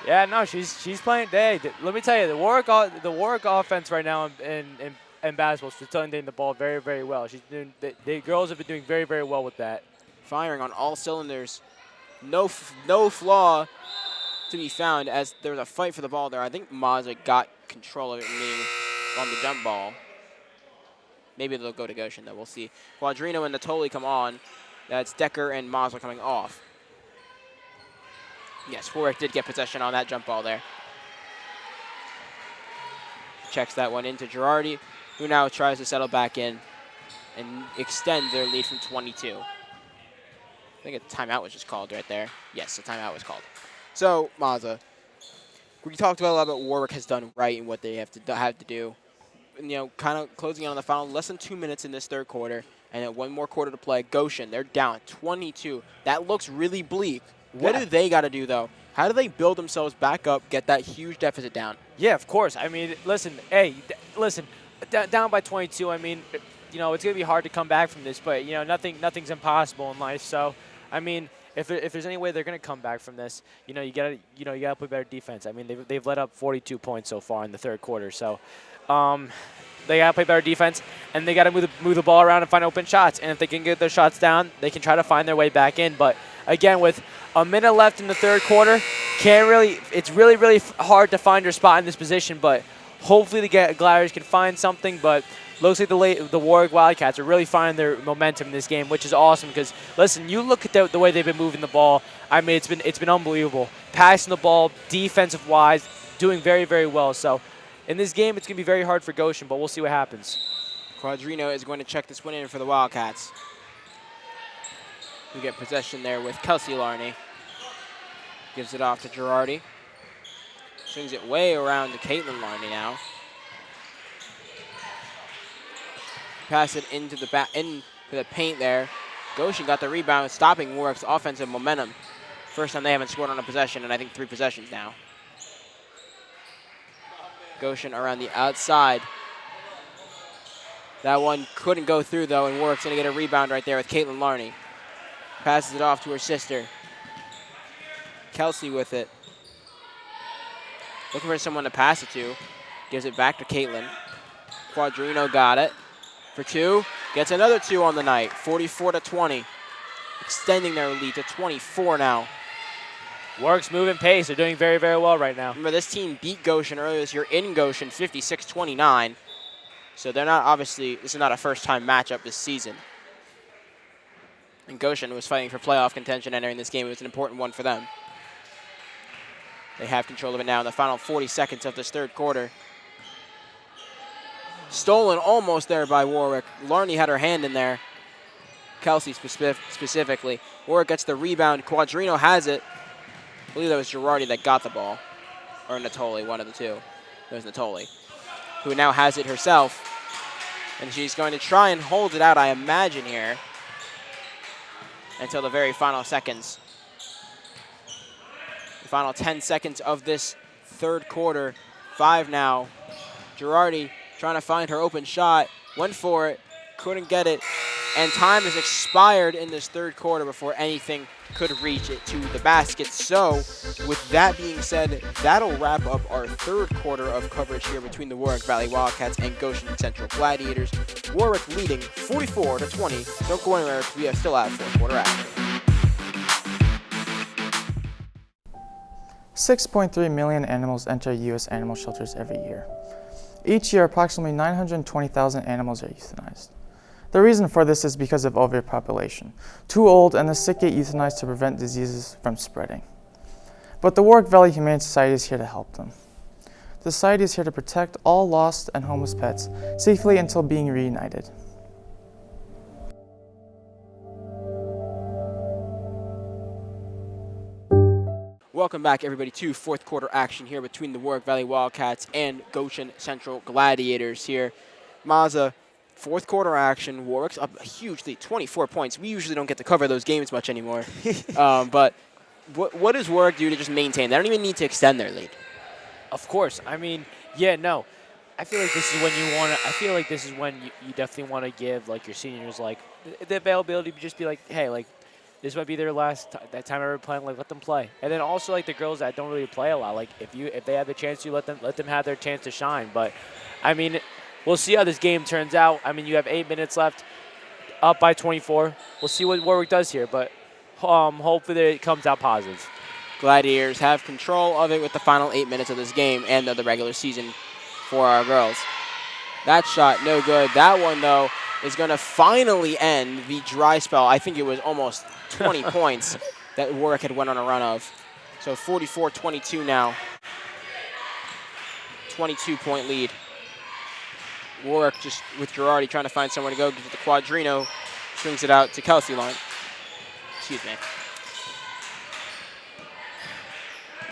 Yeah, no, she's playing. Let me tell you, the Warwick offense right now in basketball is facilitating the ball very, very well. The girls have been doing very, very well with that. Firing on all cylinders. No flaw to be found as there was a fight for the ball there. I think Maza got control of it on the jump ball. Maybe they'll go to Goshen, though. We'll see. Quadrino and Natoli come on. That's Decker and Maza coming off. Yes, Warwick did get possession on that jump ball there. Checks that one into Girardi, who now tries to settle back in and extend their lead from 22. I think a timeout was just called right there. Yes, a timeout was called. So, Maza, we talked about a lot about what Warwick has done right and what they have to do. And, you know, kind of closing in on the final, less than 2 minutes in this third quarter, and then one more quarter to play. Goshen, they're down 22. That looks really bleak. What do they got to do, though? How do they build themselves back up, get that huge deficit down? Yeah, of course. I mean, listen, down by 22. I mean, you know, it's going to be hard to come back from this, but, you know, nothing's impossible in life. So, I mean, if there's any way they're going to come back from this, you know, you got to play better defense. I mean, they've let up 42 points so far in the third quarter. So, they got to play better defense, and they got to move the ball around and find open shots. And if they can get their shots down, they can try to find their way back in. But again, with a minute left in the third quarter, it's really, really hard to find your spot in this position. But hopefully the Gladiators can find something. But looks like the Warwick Wildcats are really finding their momentum in this game, which is awesome. Because listen, you look at the way they've been moving the ball. I mean, it's been unbelievable. Passing the ball, defensive wise, doing very, very well. So in this game, it's going to be very hard for Goshen, but we'll see what happens. Quadrino is going to check this one in for the Wildcats. We get possession there with Kelsey Larney. Gives it off to Girardi. Swings it way around to Caitlin Larney now. Pass it into the paint there. Goshen got the rebound, stopping Warwick's offensive momentum. First time they haven't scored on a possession, and I think 3 possessions now. Goshen around the outside. That one couldn't go through, though, and Warwick's going to get a rebound right there with Caitlin Larney. Passes it off to her sister. Kelsey with it. Looking for someone to pass it to. Gives it back to Caitlin. Quadrino got it for 2. Gets another 2 on the night. 44-20. Extending their lead to 24 now. Warwick's moving pace. They're doing very, very well right now. Remember, this team beat Goshen earlier this year in Goshen, 56-29. So they're not, obviously, this is not a first-time matchup this season. And Goshen was fighting for playoff contention entering this game. It was an important one for them. They have control of it now in the final 40 seconds of this third quarter. Stolen almost there by Warwick. Larney had her hand in there. Kelsey specifically. Warwick gets the rebound. Quadrino has it. I believe that was Girardi that got the ball. Or Natoli, one of the two. It was Natoli, who now has it herself. And she's going to try and hold it out, I imagine, here, until the very final seconds. The final 10 seconds of this third quarter. 5 now. Girardi trying to find her open shot. Went for it. Couldn't get it. And time has expired in this third quarter before anything could reach it to the basket. So, with that being said, that'll wrap up our third quarter of coverage here between the Warwick Valley Wildcats and Goshen Central Gladiators. Warwick leading 44-20. Don't go anywhere because we still have fourth quarter action. 6.3 million animals enter U.S. animal shelters every year. Each year, approximately 920,000 animals are euthanized. The reason for this is because of overpopulation. Too old and the sick get euthanized to prevent diseases from spreading. But the Warwick Valley Humane Society is here to help them. The society is here to protect all lost and homeless pets safely until being reunited. Welcome back, everybody, to fourth quarter action here between the Warwick Valley Wildcats and Goshen Central Gladiators here. Mazza, fourth quarter action. Warwick's up a huge lead, 24 points. We usually don't get to cover those games much anymore. But what does Warwick do to just maintain? They don't even need to extend their lead. Of course. I mean, yeah, no. I feel like this is when you want to. I feel like this is when you definitely want to give like your seniors like the availability to just be like, hey, like this might be their last that time ever playing. Like let them play. And then also like the girls that don't really play a lot. Like if they have the chance to let them have their chance to shine. But I mean, we'll see how this game turns out. I mean, you have 8 minutes left, up by 24. We'll see what Warwick does here, but hopefully it comes out positive. Gladiators have control of it with the final 8 minutes of this game and of the regular season for our girls. That shot, no good. That one, though, is going to finally end the dry spell. I think it was almost 20 points that Warwick had went on a run of. So 44-22 now. 22-point lead. Warwick just with Girardi trying to find somewhere to go. Gives it to Quadrino. Swings it out to Kelsey line. Excuse me.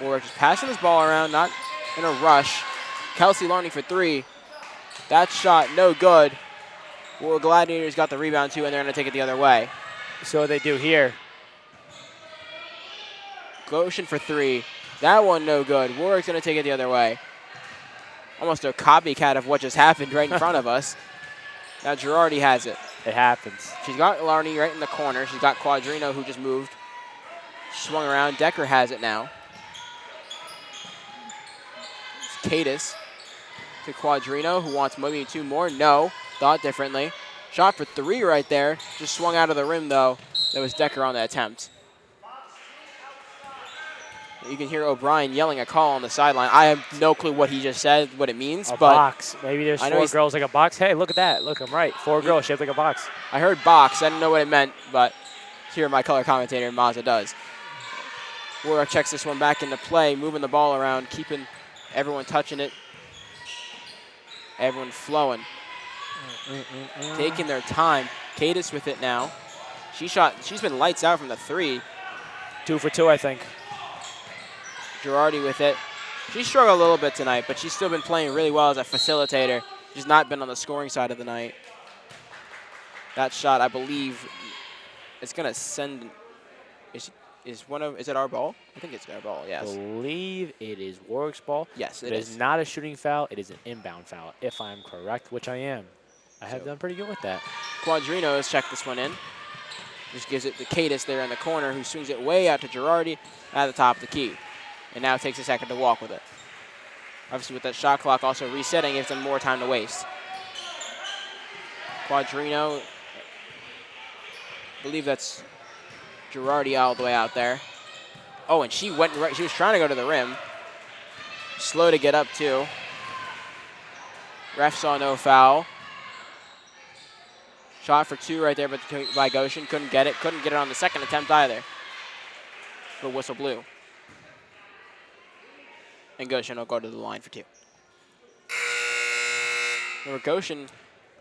Warwick just passing this ball around, not in a rush. Kelsey Larney for 3. That shot, no good. Warwick Gladiators got the rebound too, and they're going to take it the other way. So what they do here. Goshen for 3. That one, no good. Warwick's going to take it the other way. Almost a copycat of what just happened right in front of us. Now Girardi has it. It happens. She's got Larney right in the corner. She's got Quadrino, who just moved. Swung around. Decker has it now. It's Cadis to Quadrino, who wants maybe 2 more. No. Thought differently. Shot for 3 right there. Just swung out of the rim, though. That was Decker on the attempt. You can hear O'Brien yelling a call on the sideline. I have no clue what he just said, what it means. A but box. Maybe there's 4 girls like a box. Hey, look at that. Look, I'm right. 4 girls shaped like a box. I heard box. I didn't know what it meant, but here my color commentator, Mazza, does. Warwick checks this one back into play, moving the ball around, keeping everyone touching it. Everyone flowing. Taking their time. Cadis with it now. She's been lights out from the 3. 2 for 2, I think. Girardi with it. She struggled a little bit tonight, but she's still been playing really well as a facilitator. She's not been on the scoring side of the night. That shot, I believe, it's going to send. Is it our ball? I think it's our ball, yes. I believe it is Warwick's ball. Yes, it is not a shooting foul. It is an inbound foul, if I'm correct, which I am. I have done pretty good with that. Quadrino has checked this one in. Just gives it to Cadis there in the corner, who swings it way out to Girardi at the top of the key. And now takes a second to walk with it. Obviously, with that shot clock also resetting, gives them more time to waste. Quadrino, I believe that's Girardi all the way out there. Oh, and she went right. She was trying to go to the rim. Slow to get up, too. Ref saw no foul. Shot for 2 right there by Goshen. Couldn't get it. Couldn't get it on the second attempt either. But whistle blew. And Goshen will go to the line for 2. Remember, Goshen,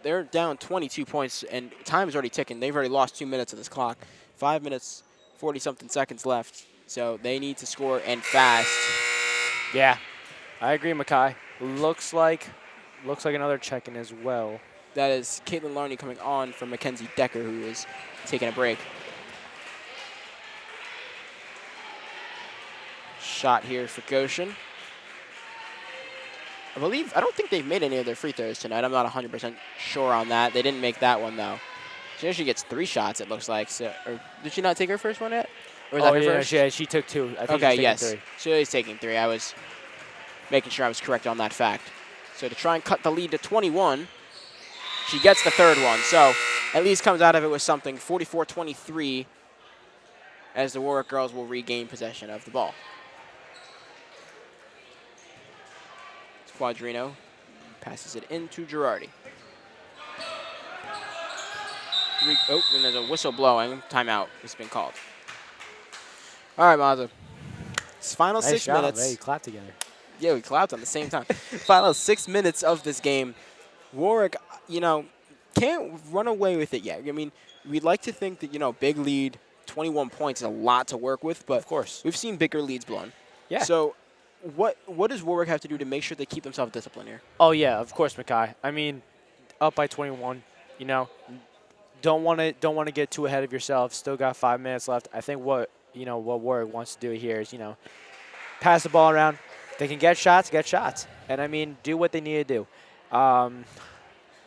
they're down 22 points, and time is already ticking. They've already lost 2 minutes of this clock. 5 minutes, 40-something seconds left. So they need to score and fast. Yeah, I agree, Makai. Looks like another check-in as well. That is Caitlin Larney coming on from Mackenzie Decker, who is taking a break. Shot here for Goshen. I don't think they've made any of their free throws tonight. I'm not 100% sure on that. They didn't make that one, though. She actually gets 3 shots, it looks like. So, or did she not take her first one yet? Or was that her first? Yeah, she took 2. I think okay, she's yes. 3. She is taking 3. I was making sure I was correct on that fact. So to try and cut the lead to 21, she gets the 3rd one. So at least comes out of it with something. 44-23 as the Warwick girls will regain possession of the ball. It's Quadrino. Passes it into Girardi. And there's a whistle blowing. Timeout has been called. All right, Mazza. It's final nice 6 job. minutes. Hey, you clapped together. Yeah, we clapped at the same time. Final 6 minutes of this game. Warwick, can't run away with it yet. I mean, we'd like to think that, big lead, 21 points is a lot to work with, but of course, we've seen bigger leads blown. Yeah. So what does Warwick have to do to make sure they keep themselves disciplined here? Oh, yeah, of course, Makai. I mean, up by 21, don't want to get too ahead of yourself. Still got 5 minutes left. I think what Warwick wants to do here is, pass the ball around. They can get shots, and I mean, do what they need to do.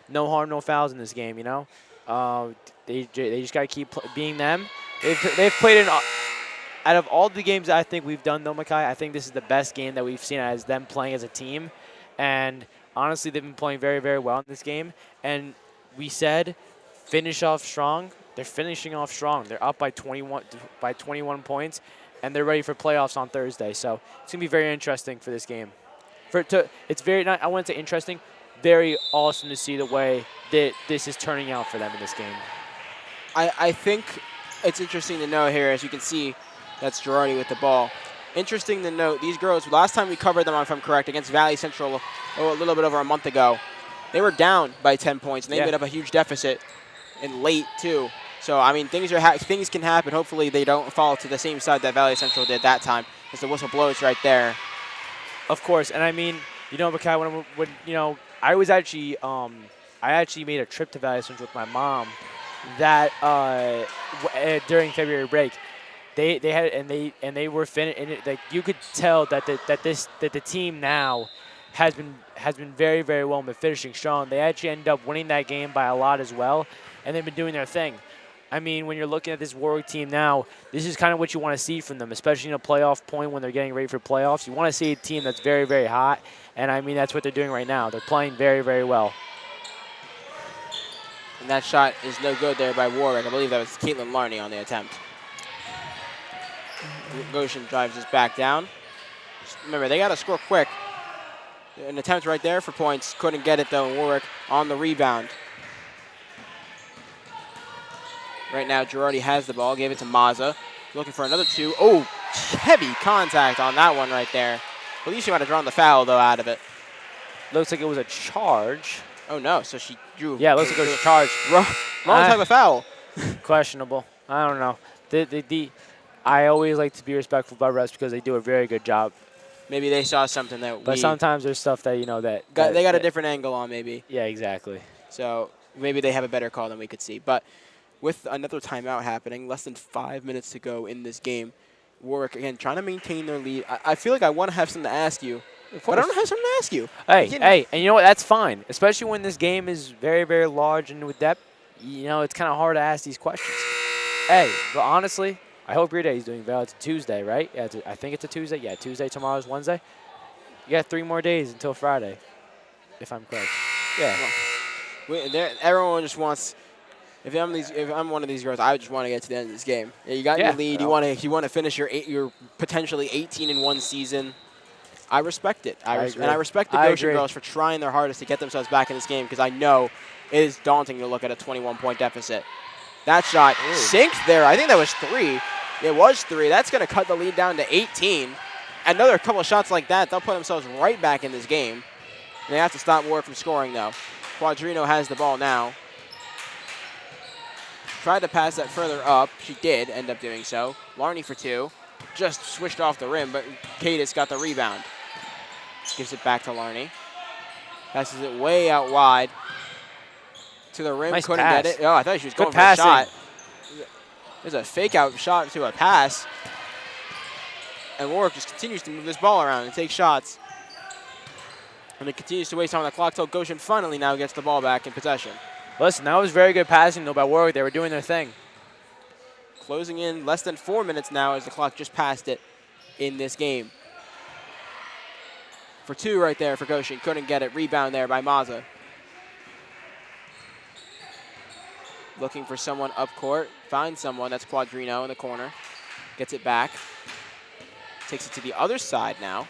No harm, no fouls in this game. They just got to keep being them. They've played in. Out of all the games I think we've done, though, Makai, I think this is the best game that we've seen as them playing as a team. And honestly, they've been playing very, very well in this game. And we said finish off strong. They're finishing off strong. They're up by 21 points, and they're ready for playoffs on Thursday. So it's gonna be very interesting for this game. It's very not. I wouldn't say interesting. Very awesome to see the way that this is turning out for them in this game. I think it's interesting to know here, as you can see, that's Girardi with the ball. Interesting to note, these girls, last time we covered them, if I'm correct, against Valley Central a little bit over a month ago, they were down by 10 points, and they made up a huge deficit in late, too. So, I mean, things can happen. Hopefully they don't fall to the same side that Valley Central did that time, because the whistle blows right there. Of course, and I mean, Makai, when I actually made a trip to Valley Central with my mom that during February break. They had and they were finished. Like you could tell that the team now has been very, very well, been finishing strong. They actually ended up winning that game by a lot as well, and they've been doing their thing. I mean, when you're looking at this Warwick team now, this is kind of what you want to see from them, especially in a playoff point when they're getting ready for playoffs. You want to see a team that's very, very hot, and I mean that's what they're doing right now. They're playing very, very well. And that shot is no good there by Warwick. I believe that was Caitlin Larney on the attempt. Goshen drives this back down. Remember, they got to score quick. An attempt right there for points. Couldn't get it, though. Warwick on the rebound. Right now, Girardi has the ball. Gave it to Mazza. Looking for another 2. Oh, heavy contact on that one right there. I believe she might have drawn the foul, though, out of it. Looks like it was a charge. Oh, no. So she drew. Yeah, it looks like it was a charge. Wrong type of foul. Questionable. I don't know. I always like to be respectful about refs because they do a very good job. Maybe they saw something that But sometimes there's stuff that, they got a different angle on, maybe. Yeah, exactly. So maybe they have a better call than we could see. But with another timeout happening, less than 5 minutes to go in this game, Warwick, again, trying to maintain their lead. I feel like I want to have something to ask you, but I don't have something to ask you. Hey, and you know what? That's fine, especially when this game is very, very large and with depth. It's kind of hard to ask these questions. Hey, but honestly, I hope your day is doing well. It's a Tuesday, right? Yeah, I think it's a Tuesday. Yeah, Tuesday, tomorrow's Wednesday. You got 3 more days until Friday, if I'm correct. Yeah. Everyone just wants. If I'm one of these girls, I just want to get to the end of this game. Yeah, you got your lead. You want to finish your potentially 18-1 season. I respect it. I respect the Goshen girls for trying their hardest to get themselves back in this game because I know it is daunting to look at a 21-point deficit. That shot sinks there. I think that was 3. It was 3. That's going to cut the lead down to 18. Another couple of shots like that, they'll put themselves right back in this game. They have to stop Warwick from scoring, though. Quadrino has the ball now. Tried to pass that further up. She did end up doing so. Larney for 2. Just switched off the rim, but Cadis got the rebound. Gives it back to Larney. Passes it way out wide. To the rim, nice couldn't pass. get it. Oh, I thought she was going Good passing. for a shot. There's a fake out shot to a pass. And Warwick just continues to move this ball around and take shots. And it continues to waste time on the clock till Goshen finally now gets the ball back in possession. Listen, that was very good passing, though, by Warwick. They were doing their thing. Closing in less than 4 minutes now as the clock just passed it in this game. For 2 right there for Goshen. Couldn't get it. Rebound there by Maza. Looking for someone up court. Finds someone. That's Quadrino in the corner. Gets it back. Takes it to the other side now.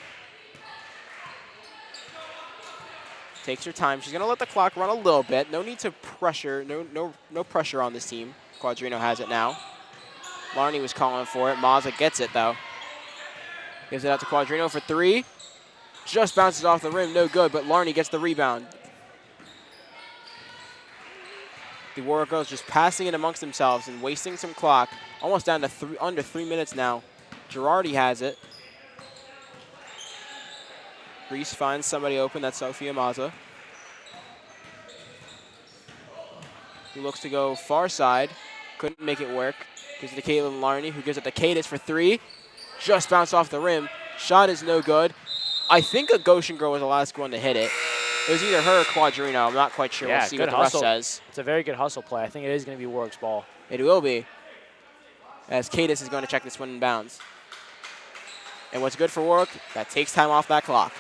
Takes her time. She's going to let the clock run a little bit. No need to pressure. No pressure on this team. Quadrino has it now. Larney was calling for it. Maza gets it, though. Gives it out to Quadrino for 3. Just bounces off the rim. No good, but Larney gets the rebound. The Warwick girls just passing it amongst themselves and wasting some clock. Almost down to under 3 minutes now. Girardi has it. Reese finds somebody open. That's Sophia Maza. He looks to go far side. Couldn't make it work. Gives it to Caitlin Larney, who gives it to Cadis for 3. Just bounced off the rim. Shot is no good. I think a Goshen girl was the last one to hit it. It was either her or Quadrino. I'm not quite sure. Yeah, we'll see what the ref says. It's a very good hustle play. I think it is going to be Warwick's ball. It will be. As Cadis is going to check this one in bounds. And what's good for Warwick, that takes time off that clock.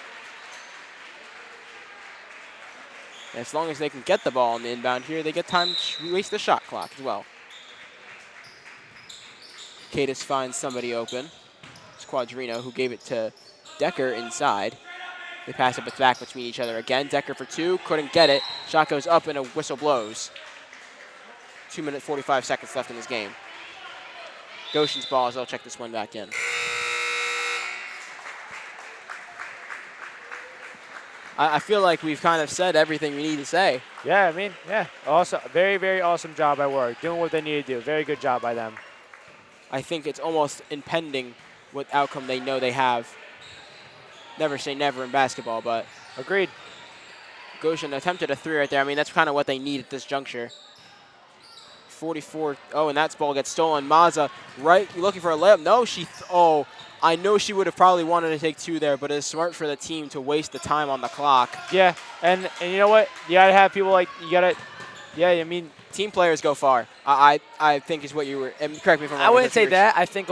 And as long as they can get the ball in the inbound here, they get time to waste the shot clock as well. Cadis finds somebody open. It's Quadrino who gave it to Decker inside. They pass it back between each other again. Decker for 2, couldn't get it. Shot goes up and a whistle blows. 2 minutes, 45 seconds left in this game. Goshen's ball as they'll check this one back in. I feel like we've kind of said everything we need to say. Yeah, I mean, yeah. Also, very, very awesome job by Warwick. Doing what they need to do. Very good job by them. I think it's almost impending what outcome they know they have. Never say never in basketball, but. Agreed. Goshen attempted a 3 right there. I mean, that's kind of what they need at this juncture. 44. Oh, and that ball gets stolen. Maza, right, looking for a layup. No, I know she would have probably wanted to take 2 there, but it's smart for the team to waste the time on the clock. Yeah, and you know what? You got to have people like, I mean. Team players go far. I think is what you were, and correct me if I'm wrong. I wouldn't say that. I think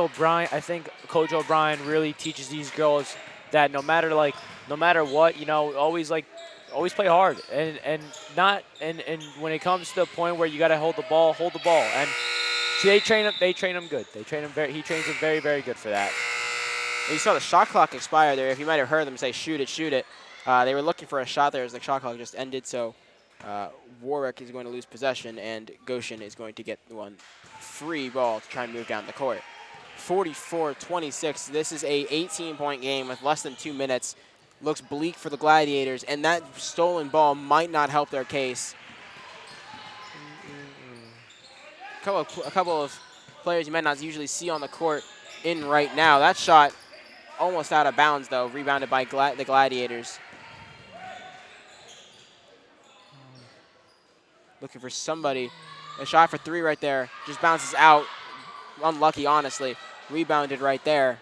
Coach O'Brien really teaches these girls that no matter what, always play hard and when it comes to the point where you got to hold the ball. And they train them good. He trains them very, very good for that. You saw the shot clock expire there. If you might have heard them say shoot it. They were looking for a shot there as the shot clock just ended, so Warwick is going to lose possession and Goshen is going to get one free ball to try and move down the court. 44-26. This is a 18-point game with less than 2 minutes. Looks bleak for the Gladiators, and that stolen ball might not help their case. A couple of players you might not usually see on the court in right now. That shot almost out of bounds, though, rebounded by the Gladiators. Looking for somebody. A shot for 3 right there. Just bounces out. Unlucky, honestly. Rebounded right there.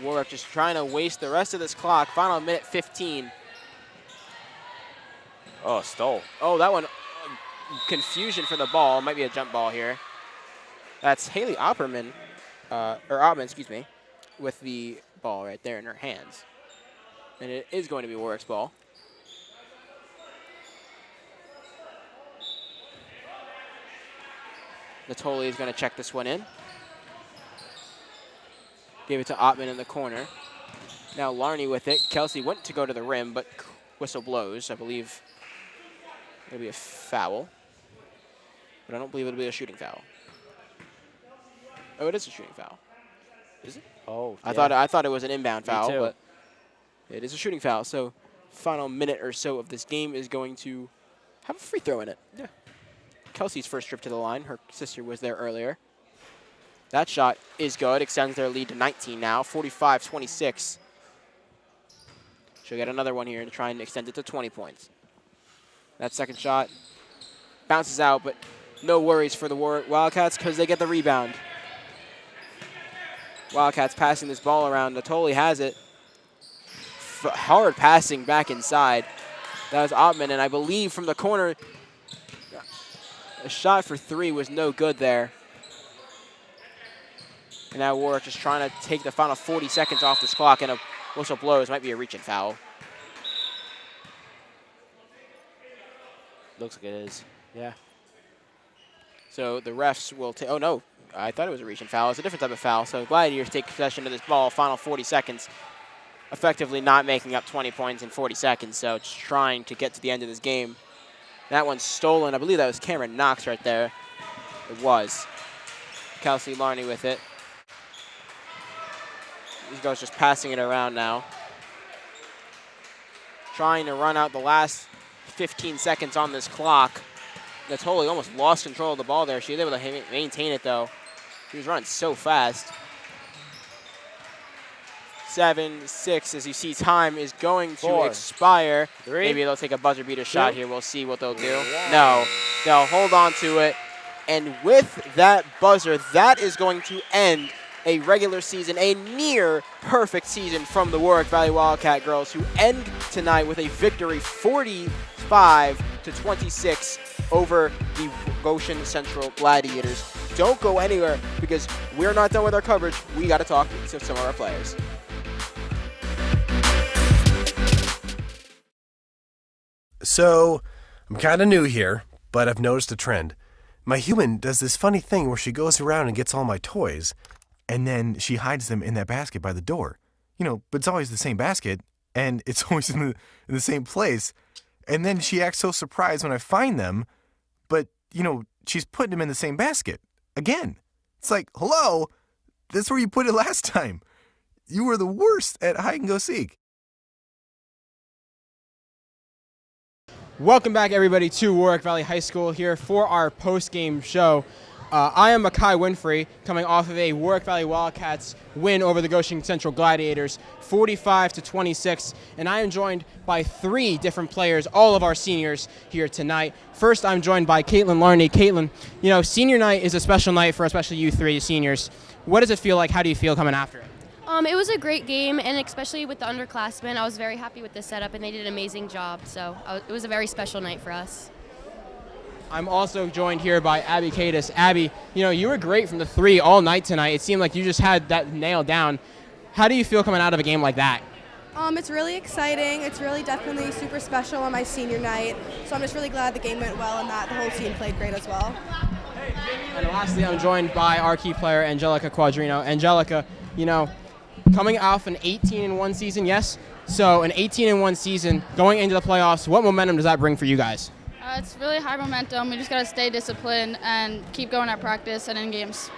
Warwick just trying to waste the rest of this clock. Final minute 15. Oh, stole. Oh, that one confusion for the ball. Might be a jump ball here. That's Haley Opperman, Ottman, excuse me, with the ball right there in her hands. And it is going to be Warwick's ball. Natoli is going to check this one in. Gave it to Ottman in the corner. Now Larney with it. Kelsey went to go to the rim, but whistle blows. I believe it'll be a foul. But I don't believe it'll be a shooting foul. Oh, it is a shooting foul. Is it? Oh, I thought it was an inbound foul, but it is a shooting foul. So final minute or so of this game is going to have a free throw in it. Yeah. Kelsey's first trip to the line. Her sister was there earlier. That shot is good. Extends their lead to 19 now, 45-26. She'll get another one here and try and extend it to 20 points. That second shot bounces out, but no worries for the Wildcats because they get the rebound. Wildcats passing this ball around. Natoli has it. Hard passing back inside. That was Ottman, and I believe from the corner, a shot for three was no good there. And now Warwick just trying to take the final 40 seconds off this clock, and a whistle blows. Might be a reach-in foul. Looks like it is. Yeah. So the refs will take. Oh no, I thought it was a reach-in foul. It's a different type of foul. So Gladiators take possession of this ball. Final 40 seconds. Effectively not making up 20 points in 40 seconds. So just trying to get to the end of this game. That one's stolen. I believe that was Cameron Knox right there. It was. Kelsey Larney with it. These guys just passing it around now. Trying to run out the last 15 seconds on this clock. Natoli almost lost control of the ball there. She was able to maintain it, though. She was running so fast. 7-6, as you see, time is going to expire. Maybe they'll take a buzzer beater shot here. We'll see what they'll do. No, they'll hold on to it. And with that buzzer, that is going to end a regular season, a near perfect season from the Warwick Valley Wildcat girls, who end tonight with a victory 45-26 over the Goshen Central Gladiators. Don't go anywhere because we're not done with our coverage. We got to talk to some of our players. So, I'm kind of new here, but I've noticed a trend. My human does this funny thing where she goes around and gets all my toys, and then she hides them in that basket by the door. You know, but it's always the same basket, and it's always in the same place. And then she acts so surprised when I find them, but, you know, she's putting them in the same basket again. It's like, hello, that's where you put it last time. You were the worst at hide and go seek. Welcome back, everybody, to Warwick Valley High School here for our post-game show. I am Makai Winfrey, coming off of a Warwick Valley Wildcats win over the Goshen Central Gladiators, 45-26, and I am joined by three different players, all of our seniors here tonight. First, I'm joined by Caitlin Larney. Caitlin, you know, senior night is a special night for especially you three seniors. What does it feel like? How do you feel coming after it? It was a great game, and especially with the underclassmen, I was very happy with the setup, and they did an amazing job. So it was a very special night for us. I'm also joined here by Abby Cadis. Abby, you know, you were great from the three all night tonight. It seemed like you just had that nailed down. How do you feel coming out of a game like that? It's really exciting. It's really definitely super special on my senior night. So I'm just really glad the game went well and that the whole team played great as well. And lastly, I'm joined by our key player, Angelica Quadrino. Angelica, you know, coming off an 18-1 season, yes? So an 18-1 season, going into the playoffs, what momentum does that bring for you guys? It's really high momentum. We just got to stay disciplined and keep going at practice and in games.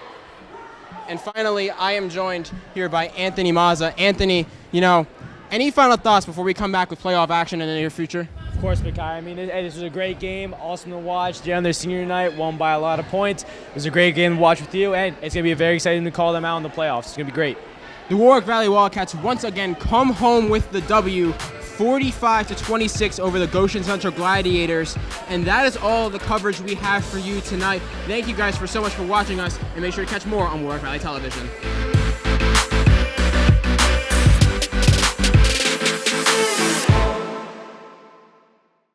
And finally, I am joined here by Anthony Mazza. Anthony, you know, any final thoughts before we come back with playoff action in the near future? Of course, Makai. I mean, this was a great game, awesome to watch. They're on their senior night, won by a lot of points. It was a great game to watch with you, and it's going to be very exciting to call them out in the playoffs. It's going to be great. The Warwick Valley Wildcats once again come home with the W, 45-26 over the Goshen Central Gladiators. And that is all the coverage we have for you tonight. Thank you guys so much for watching us, and make sure to catch more on Warwick Valley Television.